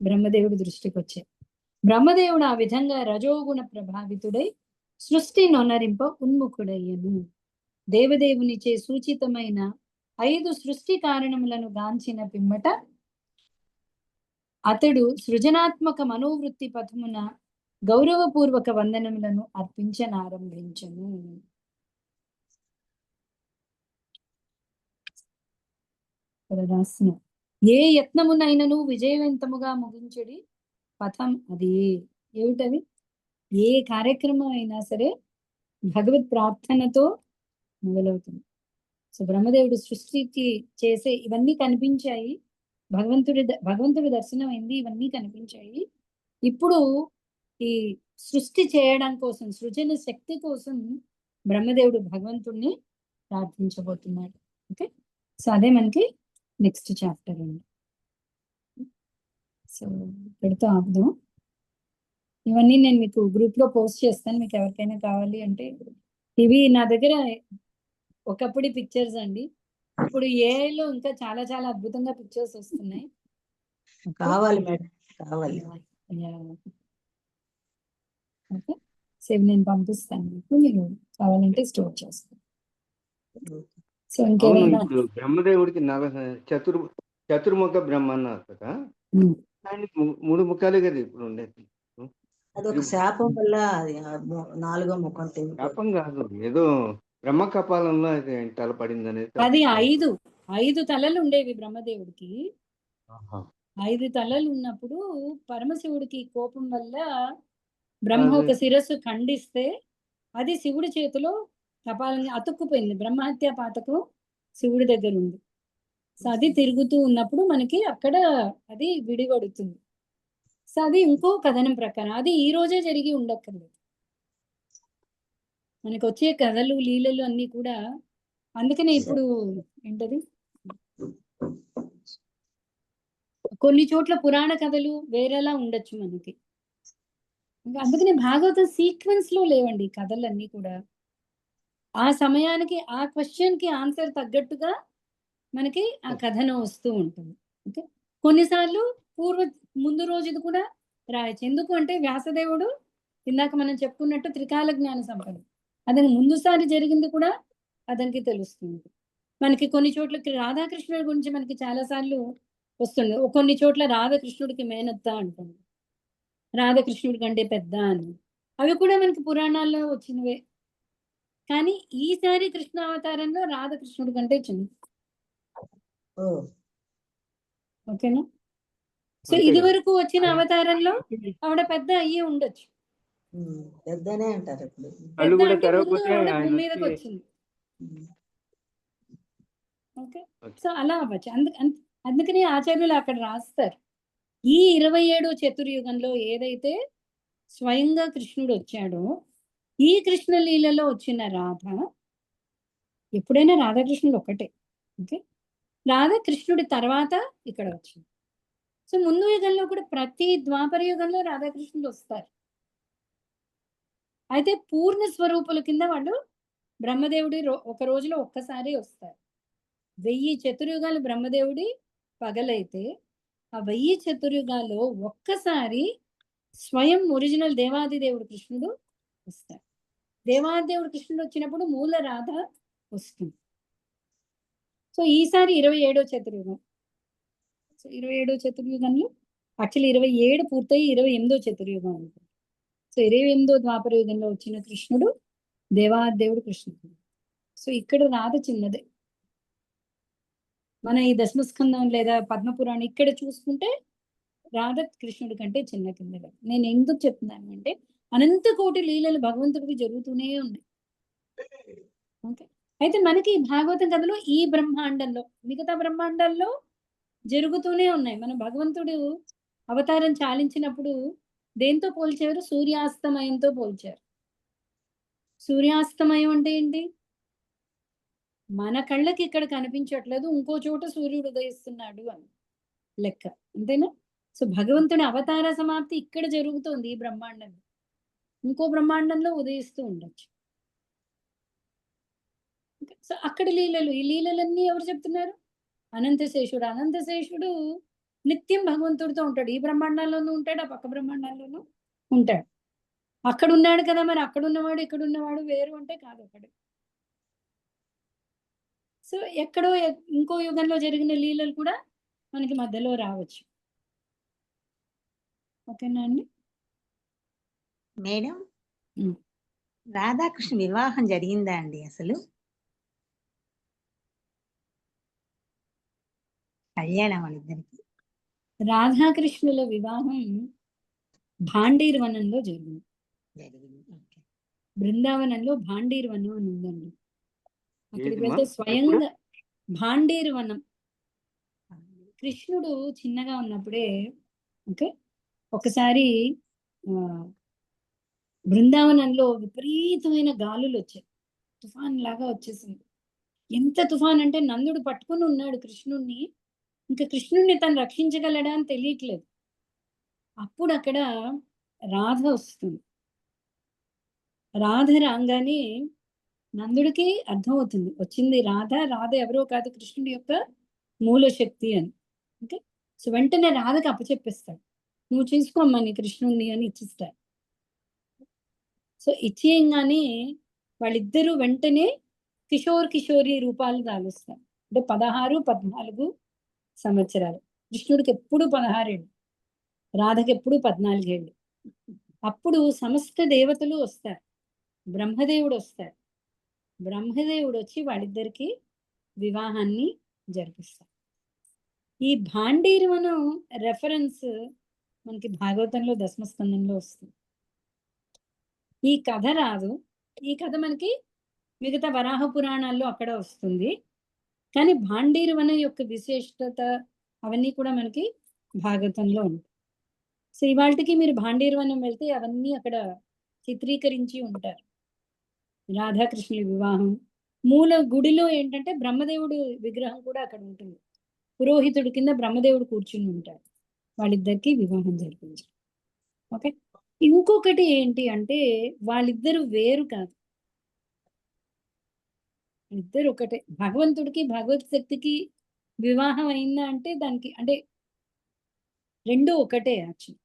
బ్రహ్మదేవుడి దృష్టికి వచ్చాయి. బ్రహ్మదేవుడు ఆ విధంగా రజోగుణ ప్రభావితుడై సృష్టి నొనరింప ఉన్ముఖుడయ్యను. దేవదేవునిచే సూచితమైన 5 సృష్టి కారణములను గాంచిన పిమ్మట అతడు సృజనాత్మక మనోవృత్తి పథమున గౌరవపూర్వక వందనములను అర్పించనారంభించను. రాసిన ఏ యత్నమునైనను విజయవంతముగా ముగించుడి పథం అది. ఏమిటది? ఏ కార్యక్రమం అయినా సరే భగవత్ ప్రార్థనతో మొదలవుతుంది. సో బ్రహ్మదేవుడు సృష్టికి చేసే ఇవన్నీ కనిపించాయి. భగవంతుడి దర్శనం అయింది, ఇవన్నీ కనిపించాయి. ఇప్పుడు ఈ సృష్టి చేయడం కోసం, సృజన శక్తి కోసం బ్రహ్మదేవుడు భగవంతుడిని ప్రార్థించబోతున్నాడు. ఓకే, సో అదే మనకి నెక్స్ట్ చాప్టర్ అండి. సో ఇక్కడితో ఆపుదాం. ఇవన్నీ నేను మీకు గ్రూప్ లో పోస్ట్ చేస్తాను, మీకు ఎవరికైనా కావాలి అంటే. ఇవి నా దగ్గర ఒకప్పుడు పిక్చర్స్ అండి. ఇప్పుడు ఏఐలో ఇంకా చాలా చాలా అద్భుతంగా పిక్చర్స్ వస్తున్నాయి. కావాలి మేడం, కావాలి. ఓకే, సో నేను పంపిస్తాను మీకు, మీరు కావాలంటే స్టోర్ చేసుకోండి. సో అవును, ఇంకేమైనా ఇప్పుడు బ్రహ్మదేవుడికి చతుర్ముఖ బ్రహ్మ అన్నారు కదా, ఆయనకి 3 ముఖాలే కదా ఇప్పుడు ఉండేది. అదొక శాపం వల్ల అది 4వ ముఖం శాపం కాదు, ఏదో బ్రహ్మ కపాలంలో అది ఆయన తల పడింది అనేది. అది 5 తలలు ఉండేవి బ్రహ్మదేవుడికి. 5 తలలు ఉన్నప్పుడు పరమశివుడికి కోపం వల్ల బ్రహ్మ ఒక శిరస్సు ఖండిస్తే అది శివుడి చేతిలో కపాలంగా అతుక్కుపోయింది. బ్రహ్మహత్య పాతకం శివుడి దగ్గర ఉంది. సో అది తిరుగుతూ ఉన్నప్పుడు మనకి అక్కడ అది విడిగొడుతుంది. సో అది ఇంకో కథనం ప్రకారం, అది ఈ రోజే జరిగి ఉండక్కర్లేదు. మనకు వచ్చే కథలు లీలలు అన్ని కూడా అందుకనే ఇప్పుడు ఏంటది, కొన్ని చోట్ల పురాణ కథలు వేరేలా ఉండొచ్చు మనకి. అందుకనే భాగవతం సీక్వెన్స్ లో లేవండి కథలన్నీ కూడా. ఆ సమయానికి ఆ క్వశ్చన్ కి ఆన్సర్ తగ్గట్టుగా మనకి ఆ కథనం వస్తూ ఉంటుంది. ఓకే, కొన్నిసార్లు ముందు రోజుది కూడా రాయొచ్చు. ఎందుకు అంటే వ్యాసదేవుడు ఇందాక మనం చెప్పుకున్నట్టు త్రికాల జ్ఞాన సంపన్నుడు. అతనికి ముందుసారి జరిగింది కూడా అతనికి తెలుస్తుంది. మనకి కొన్ని చోట్ల రాధాకృష్ణుడి గురించి మనకి చాలా సార్లు వస్తుంది. కొన్ని చోట్ల రాధాకృష్ణుడికి మేనత్త అంటుంది, రాధాకృష్ణుడి కంటే పెద్ద అని. అవి కూడా మనకి పురాణాల్లో వచ్చినవే. కానీ ఈసారి కృష్ణ అవతారంలో రాధాకృష్ణుడి కంటే చిన్న. ఓకేనా, సో ఇది వరకు వచ్చిన అవతారంలో ఆవిడ పెద్ద అయ్యి ఉండొచ్చు. పెద్దనే అంటారు ఇప్పుడు. పెద్ద అంటే ముందు ఆవిడ భూమి మీదకి వచ్చింది. ఓకే, సో అలా అవ్వచ్చు. అందుకని ఆచార్యులు అక్కడ రాస్తారు, ఈ 27వ చతుర్యుగంలో ఏదైతే స్వయంగా కృష్ణుడు వచ్చాడో, ఈ కృష్ణ లీలలో వచ్చిన రాధ, ఎప్పుడైనా రాధాకృష్ణుడు ఒకటే. ఓకే, రాధాకృష్ణుడి తర్వాత ఇక్కడ వచ్చింది. సో ముందు యుగంలో కూడా ప్రతి ద్వాపర యుగంలో రాధాకృష్ణుడు వస్తారు. అయితే పూర్ణ స్వరూపుల కింద వాళ్ళు బ్రహ్మదేవుడి ఒక రోజులో ఒక్కసారి వస్తారు. 1000 చతుర్యుగాలు బ్రహ్మదేవుడి పగలైతే ఆ 1000 చతుర్యుగాల్లో ఒక్కసారి స్వయం ఒరిజినల్ దేవాదిదేవుడు కృష్ణుడు వస్తాడు. దేవాదిదేవుడు కృష్ణుడు వచ్చినప్పుడు మూల రాధ వస్తుంది. సో ఈసారి 27వ చతుర్యుగం. సో 27వ చతుర్యుగంలో యాక్చువల్లీ 27 పూర్తయి 28వ చతుర్యుగం అనుకుంటుంది. సో 28వ ద్వాపర యుగంలో వచ్చిన కృష్ణుడు దేవాదేవుడు కృష్ణుడు. సో ఇక్కడ రాధ చిన్నదే. మన ఈ దశమస్కందం లేదా పద్మపురాణం ఇక్కడ చూసుకుంటే రాధ కృష్ణుడి కంటే చిన్న కింద. నేను ఎందుకు చెప్తున్నాను అంటే అనంత కోటి లీలలు భగవంతుడికి జరుగుతూనే ఉన్నాయి. ఓకే, అయితే మనకి భాగవతం కథలో ఈ బ్రహ్మాండంలో, మిగతా బ్రహ్మాండాల్లో జరుగుతూనే ఉన్నాయి. మన భగవంతుడు అవతారం చాలించినప్పుడు దేంతో పోల్చారు? సూర్యాస్తమయంతో పోల్చారు. సూర్యాస్తమయం అంటే ఏంటి? మన కళ్ళకి ఇక్కడ కనిపించట్లేదు, ఇంకో చోట సూర్యుడు ఉదయిస్తున్నాడు అని లెక్క, అంతేనా? సో భగవంతుడి అవతార సమాప్తి ఇక్కడ జరుగుతోంది ఈ బ్రహ్మాండంలో, ఇంకో బ్రహ్మాండంలో ఉదయిస్తూ ఉండొచ్చు. సో అక్కడ లీలలు, ఈ లీలలన్నీ ఎవరు చెప్తున్నారు? అనంతశేషుడు. అనంతశేషుడు నిత్యం భగవంతుడితో ఉంటాడు. ఈ బ్రహ్మాండాల్లోనూ ఉంటాడు, ఆ పక్క బ్రహ్మాండాల్లోనూ ఉంటాడు. అక్కడ ఉన్నాడు కదా, మరి అక్కడ ఉన్నవాడు ఇక్కడ ఉన్నవాడు వేరు అంటే కాదు అక్కడ. సో ఎక్కడో ఇంకో యుగంలో జరిగిన లీలలు కూడా మనకి మధ్యలో రావచ్చు. ఓకేనా అండి? మేడం, రాధాకృష్ణ వివాహం జరిగిందా అండి అసలు? కళ్యాణం వాళ్ళిద్దరికి. రాధాకృష్ణుల వివాహం భాండీర్వనంలో జరిగింది. బృందావనంలో భాండీర్వనం అని ఉందండి. అక్కడికి వెళ్తే స్వయంగా భాండీర్వనం, కృష్ణుడు చిన్నగా ఉన్నప్పుడే ఓకే ఒకసారి బృందావనంలో విపరీతమైన గాలులు వచ్చాయి, తుఫాన్ లాగా వచ్చేసింది. ఎంత తుఫాన్ అంటే నందుడు పట్టుకుని ఉన్నాడు కృష్ణుణ్ణి, ఇంకా కృష్ణుణ్ణి తను రక్షించగలడా అని తెలియట్లేదు. అప్పుడు అక్కడ రాధ వస్తుంది. రాధ రాగానే నందుడికి అర్థమవుతుంది వచ్చింది రాధ, రాధ ఎవరో కాదు కృష్ణుడి యొక్క మూల శక్తి అని. ఓకే సో వెంటనే రాధకి అప్పచెప్పేస్తాడు, నువ్వు చూసుకోమ్మా నీ కృష్ణుడిని అని ఇచ్చిస్తాడు. సో ఇచ్చేయంగానే వాళ్ళిద్దరూ వెంటనే కిషోరి రూపాలు దాలుస్తారు. అంటే 16-14 సంవత్సరాలు. కృష్ణుడికి ఎప్పుడు 16 ఏళ్ళు, రాధకి ఎప్పుడు 14 ఏళ్ళు. అప్పుడు సమస్త దేవతలు వస్తారు, బ్రహ్మదేవుడు వస్తారు. బ్రహ్మదేవుడు వచ్చి వాళ్ళిద్దరికి వివాహాన్ని జరిపిస్తారు. ఈ భాండీరవనం రెఫరెన్స్ మనకి భాగవతంలో దశమస్కందంలో వస్తుంది. ఈ కథ రాదు, ఈ కథ మనకి మిగతా వరాహ పురాణాల్లో అక్కడ వస్తుంది. కానీ భాండీరవనం యొక్క విశిష్టత అవన్నీ కూడా మనకి భాగవతంలో ఉంటాయి. సో ఇవాళకి మీరు భాండీరవనం వెళ్తే అవన్నీ అక్కడ చిత్రీకరించి ఉంటారు. రాధాకృష్ణుల వివాహం, మూల గుడిలో ఏంటంటే బ్రహ్మదేవుడు విగ్రహం కూడా అక్కడ ఉంటుంది. పురోహితుడి కింద బ్రహ్మదేవుడు కూర్చుని ఉంటాడు. వాళ్ళిద్దరికి వివాహం జరిపించారు. ఓకే ఇంకొకటి ఏంటి అంటే వాళ్ళిద్దరు వేరు కాదు, ఇద్దరు ఒకటే. భగవంతుడికి భగవత్ శక్తికి వివాహం అయిందా అంటే దానికి అంటే రెండు ఒకటే. యాక్చువల్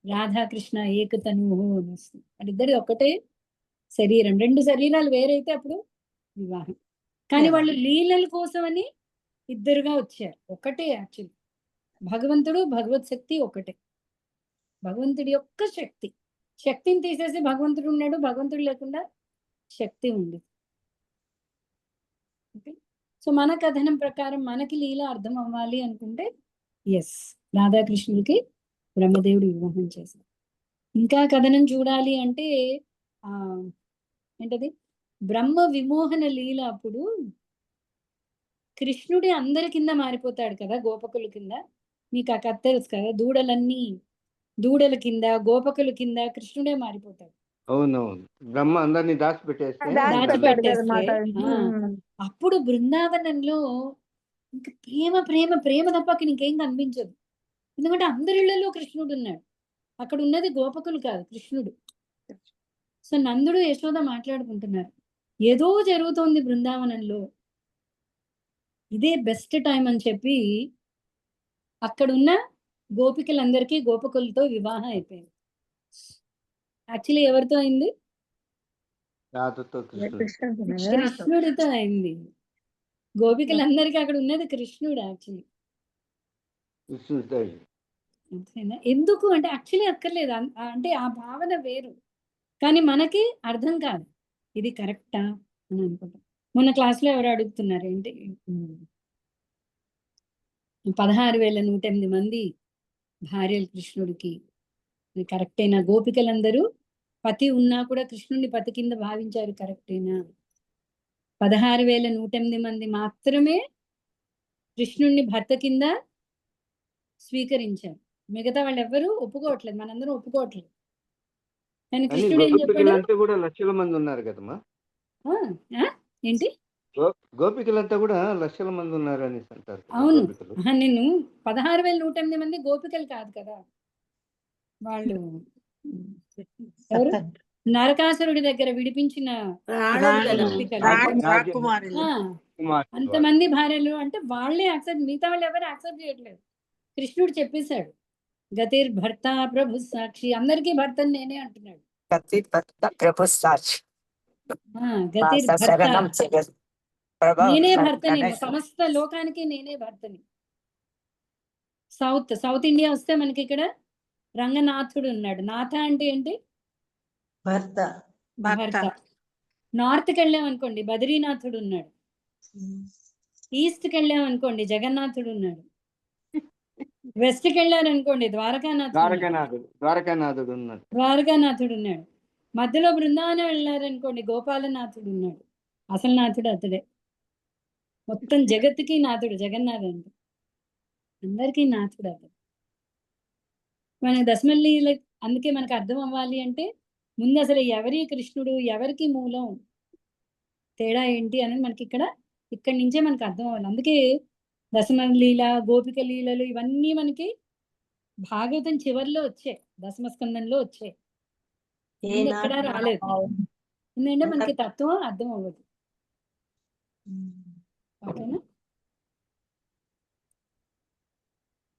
రాధాకృష్ణ ఏకతను అని వస్తుంది, వాళ్ళిద్దరి ఒకటే శరీరం. రెండు శరీరాలు వేరైతే అప్పుడు వివాహం. కానీ వాళ్ళు లీలల కోసమని ఇద్దరుగా వచ్చారు, ఒకటే. యాక్చువల్ భగవంతుడు భగవత్ శక్తి ఒకటే. భగవంతుడి యొక్క శక్తిని తీసేసి భగవంతుడు ఉన్నాడు, భగవంతుడు లేకుండా శక్తి ఉంది. ఓకే సో మన కథనం ప్రకారం మనకి లీల అర్థం అవ్వాలి అనుకుంటే ఎస్ రాధాకృష్ణుడికి బ్రహ్మదేవుడు వివాహం చేశారు. ఇంకా కథనం చూడాలి అంటే ఏంటది బ్రహ్మ విమోహన లీల. అప్పుడు కృష్ణుడి అందరి కింద మారిపోతాడు కదా, గోపకుల కింద. మీకు ఆ కథ తెలుసు కదా, దూడల కింద గోపకుల కింద కృష్ణుడే మారిపోతాడు. అవునవును, బ్రహ్మ అందరినీ దాచిపెట్టేస్తే అప్పుడు బృందావనంలో ఇంకా ప్రేమ ప్రేమ ప్రేమ తప్ప అక్కడ ఇంకేం కనిపించదు. ఎందుకంటే అందరిళ్లలో కృష్ణుడు ఉన్నాడు, అక్కడ ఉన్నది గోపకులు కాదు కృష్ణుడు. సో నందుడు యశోద మాట్లాడుకుంటున్నారు, ఏదో జరుగుతోంది బృందావనంలో, ఇదే బెస్ట్ టైం అని చెప్పి అక్కడున్న గోపికలందరికీ గోపకులతో వివాహం అయిపోయింది. యాక్చువల్లీ ఎవరితో అయింది? కృష్ణుడితో అయింది. గోపికలందరికీ అక్కడ ఉన్నది కృష్ణుడు యాక్చువల్లీ. ఎందుకు అంటే యాక్చువల్లీ అక్కర్లేదు, అంటే ఆ భావన వేరు, కానీ మనకి అర్థం కాదు ఇది కరెక్టా అని అనుకుంటాం. మొన్న క్లాస్లో ఎవరు అడుగుతున్నారు ఏంటి 16,108 మంది భార్యలు కృష్ణుడికి, ఇది కరెక్టేనా? గోపికలందరూ పతి ఉన్నా కూడా కృష్ణుడిని పతి కింద భావించారు, కరెక్టేనా? 16,108 మంది మాత్రమే కృష్ణుడిని భర్త కింద స్వీకరించారు, మిగతా వాళ్ళు ఎవరు ఒప్పుకోవట్లేదు, మనందరం ఒప్పుకోవట్లేదు. కానీ కృష్ణుడు ఏం చెప్పాడు? కూడా లక్షల మంది ఉన్నారు కదమ్మా. ఏంటి గోపికలంతా కూడా లక్షల మంది ఉన్నారు అని అంటారు. అవును, నేను 16,108 మంది గోపికలు కాదు కదా, వాళ్ళు ఎవరు నరకాసురుడి దగ్గర విడిపించిన అంతమంది భార్యలు అంటే వాళ్ళే యాక్సెప్ట్, మిగతా వాళ్ళు ఎవరు యాక్సెప్ట్ చేయట్లేదు. కృష్ణుడు చెప్పేశాడు గతిర్ భర్త ప్రభు సాక్షి, అందరికీ భర్తని నేనే అంటున్నాడు. గతిర్ భర్త నేనే భర్తని, సమస్త లోకానికి నేనే భర్తని. సౌత్ ఇండియా వస్తే మనకి ఇక్కడ రంగనాథుడు ఉన్నాడు. నాథ అంటే ఏంటి? భర్త. నార్త్కి వెళ్ళామనుకోండి బద్రీనాథుడు ఉన్నాడు, ఈస్ట్కి వెళ్ళామనుకోండి జగన్నాథుడు ఉన్నాడు, వెస్ట్కి వెళ్ళారనుకోండి ద్వారకానాథుడు ఉన్నాడు, మధ్యలో బృందావనం వెళ్ళారనుకోండి గోపాలనాథుడు ఉన్నాడు. అసలు నాథుడు అతడే, మొత్తం జగత్తుకి నాథుడు జగన్నాథ్ అంటే. అందరికీ నాథుడు అతను. మన దశమల్లీల అందుకే మనకు అర్థం అవ్వాలి అంటే ముందు అసలు ఎవరి కృష్ణుడు, ఎవరికి మూలం, తేడా ఏంటి అనేది మనకి ఇక్కడి నుంచే మనకు అర్థం అవ్వాలి. అందుకే దశమలీల, గోపిక లీలలు ఇవన్నీ మనకి భాగవతం చివరిలో వచ్చాయి, దశమస్కందంలో వచ్చాయి. ముందు ఎక్కడా రాలేదు. ఎందుకంటే మనకి తత్వం అర్థం అవ్వదు. ఓకేనా?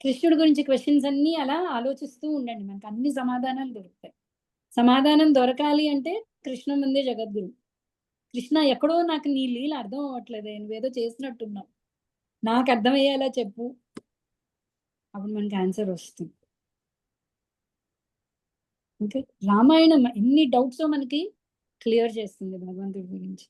కృష్ణుడి గురించి క్వశ్చన్స్ అన్ని అలా ఆలోచిస్తూ ఉండండి, మనకు అన్ని సమాధానాలు దొరుకుతాయి. సమాధానం దొరకాలి అంటే కృష్ణ ముందే జగద్గురు. కృష్ణ ఎక్కడో నాకు నీ లీల అర్థం అవ్వట్లేదే, నువ్వేదో చేసినట్టున్నావు, నాకు అర్థమయ్యేలా చెప్పు, అప్పుడు మనకి ఆన్సర్ వస్తుంది. ఓకే, రామాయణం ఎన్ని డౌట్స్ మనకి క్లియర్ చేస్తుంది భగవంతుడి గురించి.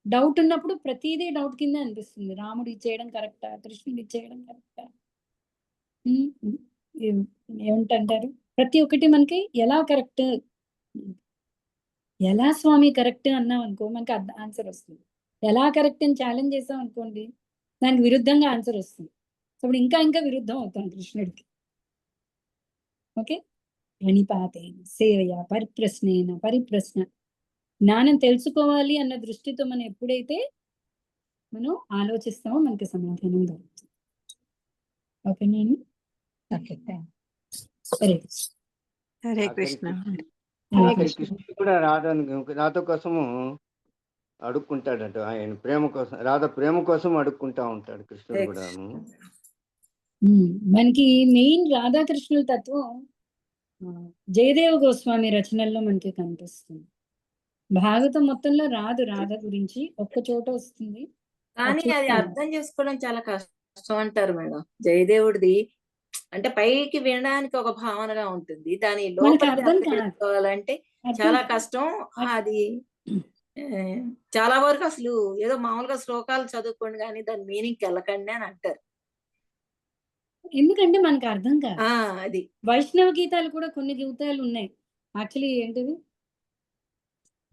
డౌట్ ఉన్నప్పుడు ప్రతిదీ డౌట్ కింద అనిపిస్తుంది. రాముడు ఇచ్చేయడం కరెక్టా, కృష్ణుడు ఇచ్చేయడం కరెక్టా, ఏమంటారు, ప్రతి ఒక్కటి మనకి ఎలా కరెక్ట్, ఎలా స్వామి కరెక్ట్ అన్నాం అనుకో మనకి ఆన్సర్ వస్తుంది. ఎలా కరెక్ట్ అని ఛాలెంజ్ చేసాం అనుకోండి, దానికి విరుద్ధంగా ఆన్సర్ వస్తుంది. అప్పుడు ఇంకా ఇంకా విరుద్ధం అవుతాం కృష్ణుడికి. ఓకే, ప్రణిపాతేన సేవయ పరిప్రశ్నేన పరిప్రశ్న. జ్ఞానం తెలుసుకోవాలి అన్న దృష్టితో మనం ఎప్పుడైతే మనం ఆలోచిస్తామో మనకి సమాధానం దొరుకుతుంది. ఓకేనండి? సరే, హరే కృష్ణ. కృష్ణుడు కూడా రాధ కోసము అడుక్కుంటాడట. ఆయన ప్రేమ కోసం, రాధ ప్రేమ కోసం అడుక్కుంటా ఉంటాడు కృష్ణుడు కూడా. మనకి మెయిన్ రాధాకృష్ణుల తత్వం జయదేవ గోస్వామి రచనల్లో మనకి కనిపిస్తుంది. భాగవతం మొత్తంలో రాదు రాధ గురించి, ఒక్క చోట వస్తుంది. కానీ అది అర్థం చేసుకోవడం చాలా కష్టం అంటారు మేడం. జయదేవుడిది అంటే పైకి వినడానికి ఒక భావనగా ఉంటుంది, దాని లోపల అర్థం చేసుకోవాలంటే చాలా కష్టం. అది చాలా వరకు అసలు ఏదో మామూలుగా శ్లోకాలు చదువుకోండి కానీ దాని మీనింగ్ వెళ్ళకండి అని అంటారు. ఎందుకంటే మనకు అర్థం కాదు. అది వైష్ణవ గీతాలు కూడా కొన్ని గీతాలు ఉన్నాయి. యాక్చువల్లీ ఏంటిది,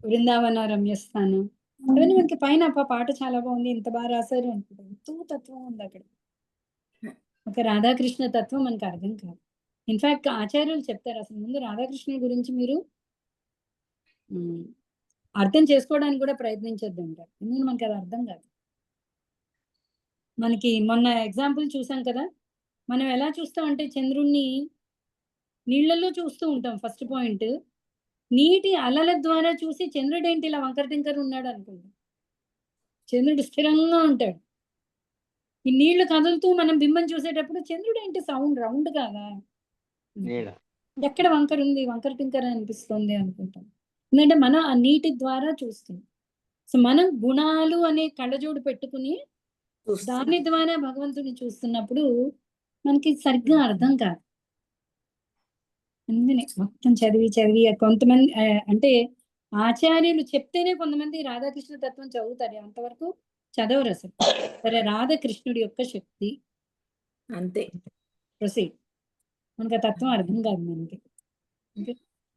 బృందావన రమ్యస్థానం, అవన్నీ మనకి పైన పాట చాలా బాగుంది, ఇంత బాగా రాశారు అనుకుంటాం. ఎంతో తత్వం ఉంది అక్కడ. ఒక రాధాకృష్ణ తత్వం మనకు అర్థం కాదు. ఇన్ఫాక్ట్ ఆచార్యులు చెప్తారు, అసలు ముందు రాధాకృష్ణ గురించి మీరు అర్థం చేసుకోవడానికి కూడా ప్రయత్నించొద్దు అంటారు. ఎందుకంటే మనకి అది అర్థం కాదు. మనకి మొన్న ఎగ్జాంపుల్ చూసాం కదా, మనం ఎలా చూస్తామంటే చంద్రుణ్ణి నీళ్లలో చూస్తూ ఉంటాం. ఫస్ట్ పాయింట్, నీటి అలల ద్వారా చూసి చంద్రుడు ఏంటి ఇలా వంకర టింకర ఉన్నాడు అనుకుంటాం. చంద్రుడు స్థిరంగా ఉంటాడు. ఈ నీళ్లు కదులుతూ మనం బింబం చూసేటప్పుడు చంద్రుడు ఏంటి రౌండ్ కాదా, ఎక్కడ వంకర ఉంది, వంకర టింకర అనిపిస్తుంది అనుకుంటాం. ఎందుకంటే మనం ఆ నీటి ద్వారా చూస్తాం. సో మనం గుణాలు అనే కళ్ళజోడు పెట్టుకుని దాని ద్వారా భగవంతుని చూస్తున్నప్పుడు మనకి సరిగ్గా అర్థం కాదు. అందుకనే మొత్తం చదివి కొంతమంది అంటే ఆచార్యులు చెప్తేనే కొంతమంది రాధాకృష్ణ తత్వం చదువుతారు, అంతవరకు చదవరు అసలు. సరే, రాధాకృష్ణుడి యొక్క శక్తి అంతే. ప్రొసీడ్. మనకి ఆ తత్వం అర్థం కాదు మనకి.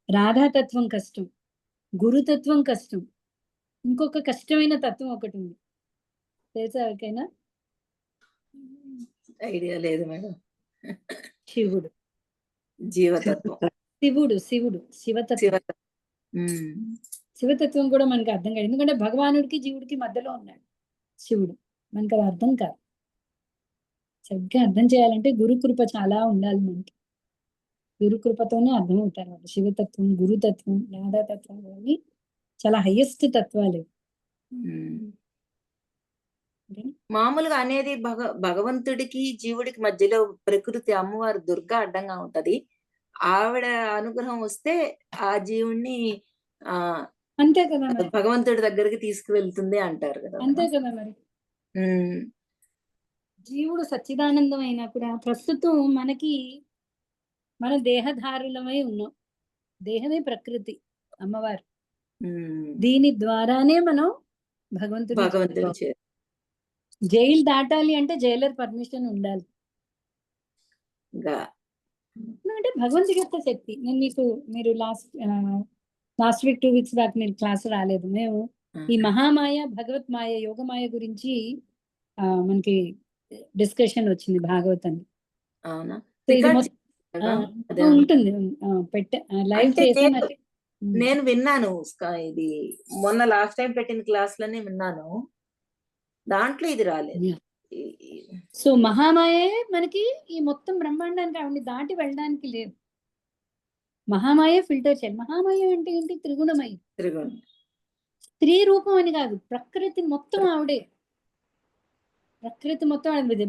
రాధాతత్వం కష్టం, గురుతత్వం కష్టం, ఇంకొక కష్టమైన తత్వం ఒకటి ఉంది, తెలుసా ఎవరికైనా? ఐడియా లేదు మేడం. శివుడు. జీవతత్వం. శివుడు శివతత్వం. శివతత్వం కూడా మనకి అర్థం కాదు, ఎందుకంటే భగవానుడికి జీవుడికి మధ్యలో ఉన్నాడు శివుడు. మనకి అది అర్థం కాదు. సరిగ్గా అర్థం చేయాలంటే గురుకృప చాలా ఉండాలి మనకి. గురుకృపతోనే అర్థం అవుతారు వాళ్ళు. శివతత్వం, గురుతత్వం, రాధాతత్వం అని చాలా హైయెస్ట్ తత్వాలు. మామూలుగా అనేది భగవంతుడికి జీవుడికి మధ్యలో ప్రకృతి అమ్మవారు దుర్గా అడ్డంగా ఉంటది. ఆవిడ అనుగ్రహం వస్తే ఆ జీవుణ్ణి అంతే కదా భగవంతుడి దగ్గరికి తీసుకువెళ్తుంది అంటారు కదా. అంతే కదా మరి. జీవుడు సచ్చిదానందం అయినా కూడా ప్రస్తుతం మనకి మన దేహధారులమై ఉన్నాం. దేహమే ప్రకృతి, అమ్మవారు. దీని ద్వారానే మనం భగవంతుడు. జైలు దాటాలి అంటే జైలర్ పర్మిషన్ ఉండాలి. అంటే భగవంతుడి యొక్క శక్తి. నేను మీరు లాస్ట్ వీక్ 2 వీక్స్ బ్యాక్ మీరు క్లాస్ రాలేదు. మేము ఈ మహామాయ, భగవత్ మాయ, యోగమాయ గురించి మనకి డిస్కషన్ వచ్చింది భాగవతం. అవునా? సో ఇది రికార్డ్ మొత్తం మేడం అదే ఉంటుంది. లైవ్ అంటే చేసాం. నేను విన్నాను ఇది మొన్న లాస్ట్ టైం పెట్టిన క్లాస్ లోనే విన్నాను, దాంట్లో ఇది రాలేదు. సో మహామాయే మనకి ఈ మొత్తం బ్రహ్మాండానికి ఆవిడని దాటి వెళ్ళడానికి లేదు. మహామాయ ఫిల్టర్ చేయాలి. మహామాయ అంటే ఏంటి? త్రిగుణమయి. త్రిగుణం. స్త్రీ రూపం అని కాదు, ప్రకృతి మొత్తం ఆవిడే. ప్రకృతి మొత్తం ఆవిడ.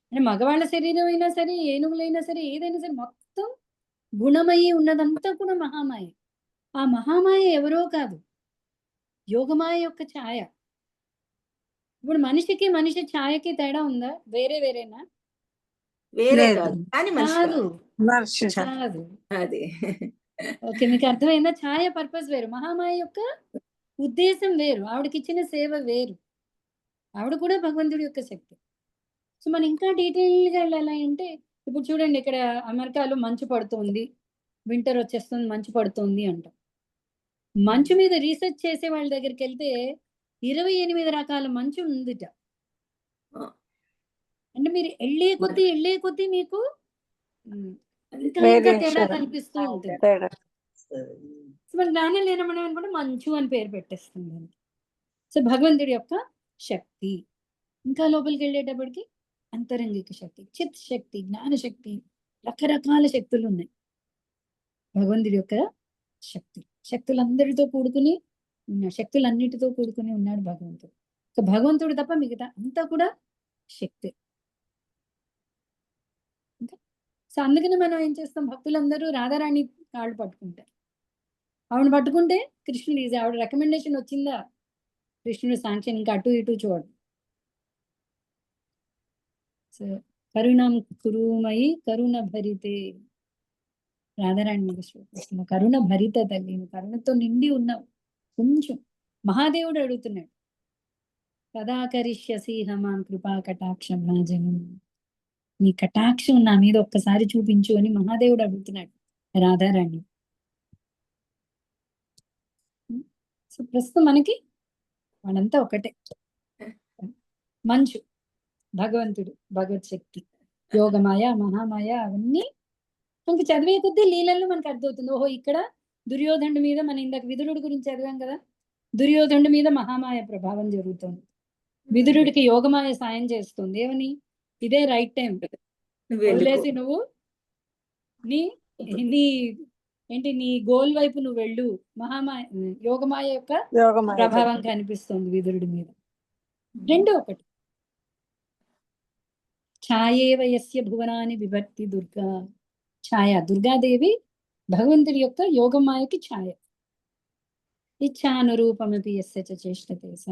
అంటే మగవాళ్ళ శరీరం అయినా సరే, ఏనుగులైనా సరే, ఏదైనా సరే మొత్తం గుణమయి ఉన్నదంతా కూడా మహామాయ. ఆ మహామాయ ఎవరో కాదు, యోగమాయ యొక్క ఛాయ. ఇప్పుడు మనిషికి మనిషి ఛాయకి తేడా ఉందా? వేరే వేరేనా? వేరే కాదు, కానీ మనిషి కాదు కాదు. కాదు. అది ఓకే, మీకు అర్థమైందా? ఛాయ పర్పస్ వేరు, మహామాయ యొక్క ఉద్దేశం వేరు, ఆవిడకి ఇచ్చిన సేవ వేరు. ఆవిడ కూడా భగవంతుడి యొక్క శక్తి. సో మనం ఇంకా డీటెయిల్గా వెళ్ళాలి అంటే, ఇప్పుడు చూడండి, ఇక్కడ అమెరికాలో మంచు పడుతుంది, వింటర్ వచ్చేస్తుంది, మంచు పడుతుంది అంట. మంచు మీద రీసెర్చ్ చేసే వాళ్ళ దగ్గరికి వెళ్తే 28 రకాల మంచు ఉందిట. అంటే మీరు వెళ్ళే కొద్దీ మీకు ఇంకా తేడా కనిపిస్తూ ఉంటుంది. సో మన జ్ఞానం లేనమని కూడా మంచు అని పేరు పెట్టేస్తుంది. సో భగవంతుడి యొక్క శక్తి. ఇంకా లోపలికి వెళ్ళేటప్పటికి అంతరంగిక శక్తి, చిత్ శక్తి, జ్ఞానశక్తి, రకరకాల శక్తులు ఉన్నాయి. భగవంతుడి యొక్క శక్తి, శక్తులందరితో కూడుకుని శక్తులన్నిటితో కూడుకుని ఉన్నాడు భగవంతుడు. సో భగవంతుడు తప్ప మిగతా అంతా కూడా శక్తి. సో అందుకని మనం ఏం చేస్తాం, భక్తులందరూ రాధారాణి కాళ్ళు పట్టుకుంటారు. ఆవిడ పట్టుకుంటే కృష్ణుడు ఈజీ. ఆవిడ రికమెండేషన్ వచ్చిందా, కృష్ణుడు శాంక్షన్, ఇంకా అటు ఇటు చూడు. సో కరుణం కురుమయి కరుణ భరితే, రాధారాణి మీద శ్లోకిస్తున్నా, కరుణ భరిత తల్లి, కరుణతో నిండి ఉన్నావు. కొంచెం మహాదేవుడు అడుగుతున్నాడు, కదా కరిష్యసి హమాం కృపా కటాక్ష భాజనం, నీ కటాక్షం నా మీద ఒక్కసారి చూపించు అని మహాదేవుడు అడుగుతున్నాడు రాధారాణి. సో ప్రస్తుతం మనకి వాళ్ళంతా ఒకటే. మంచు భగవంతుడు, భగవత్ శక్తి, యోగమాయ, మహామాయ, అవన్నీ మనకి చదివే కొద్దీ లీలల్లో మనకు అర్థమవుతుంది. ఓహో, ఇక్కడ దుర్యోధనుడి మీద, మనం ఇందాక విదురుడి గురించి చదివాం కదా, దుర్యోధనుడి మీద మహామాయ ప్రభావం జరుగుతుంది, విదురుడికి యోగమాయ సాయం చేస్తుంది. ఏమని? ఇదే రైట్ టైం, వదిలేసి నువ్వు నీ నీ గోల్ వైపు నువ్వు వెళ్ళు. మహామాయ, యోగమాయ యొక్క ప్రభావం కనిపిస్తుంది విదురుడి మీద. రెండో ఒకటి, ఛాయే వయస్య భువనాన్ని విభక్తి దుర్గా, ఛాయ, దుర్గాదేవి భగవంతుడి యొక్క యోగమాయకి ఛాయ. ఇచ్ఛానురూపమపి యస్య చ చేష్టతే స,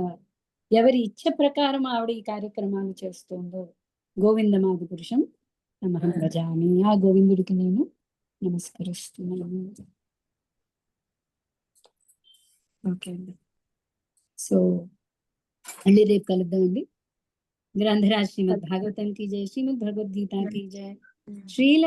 ఎవరి ఇచ్చ ప్రకారం ఆవిడ ఈ కార్యక్రమాలు చేస్తుందో గోవిందమాది పురుషం నమః భజామి, ఆ గోవిందుడికి నేను నమస్కరిస్తున్నాను. ఓకే అండి. సో మళ్ళీ రేపు కలుద్దామండి. గ్రంథరాజ్ శ్రీమద్ భాగవతం की जय, श्रीमद् भगवद गीता की जय, श्रील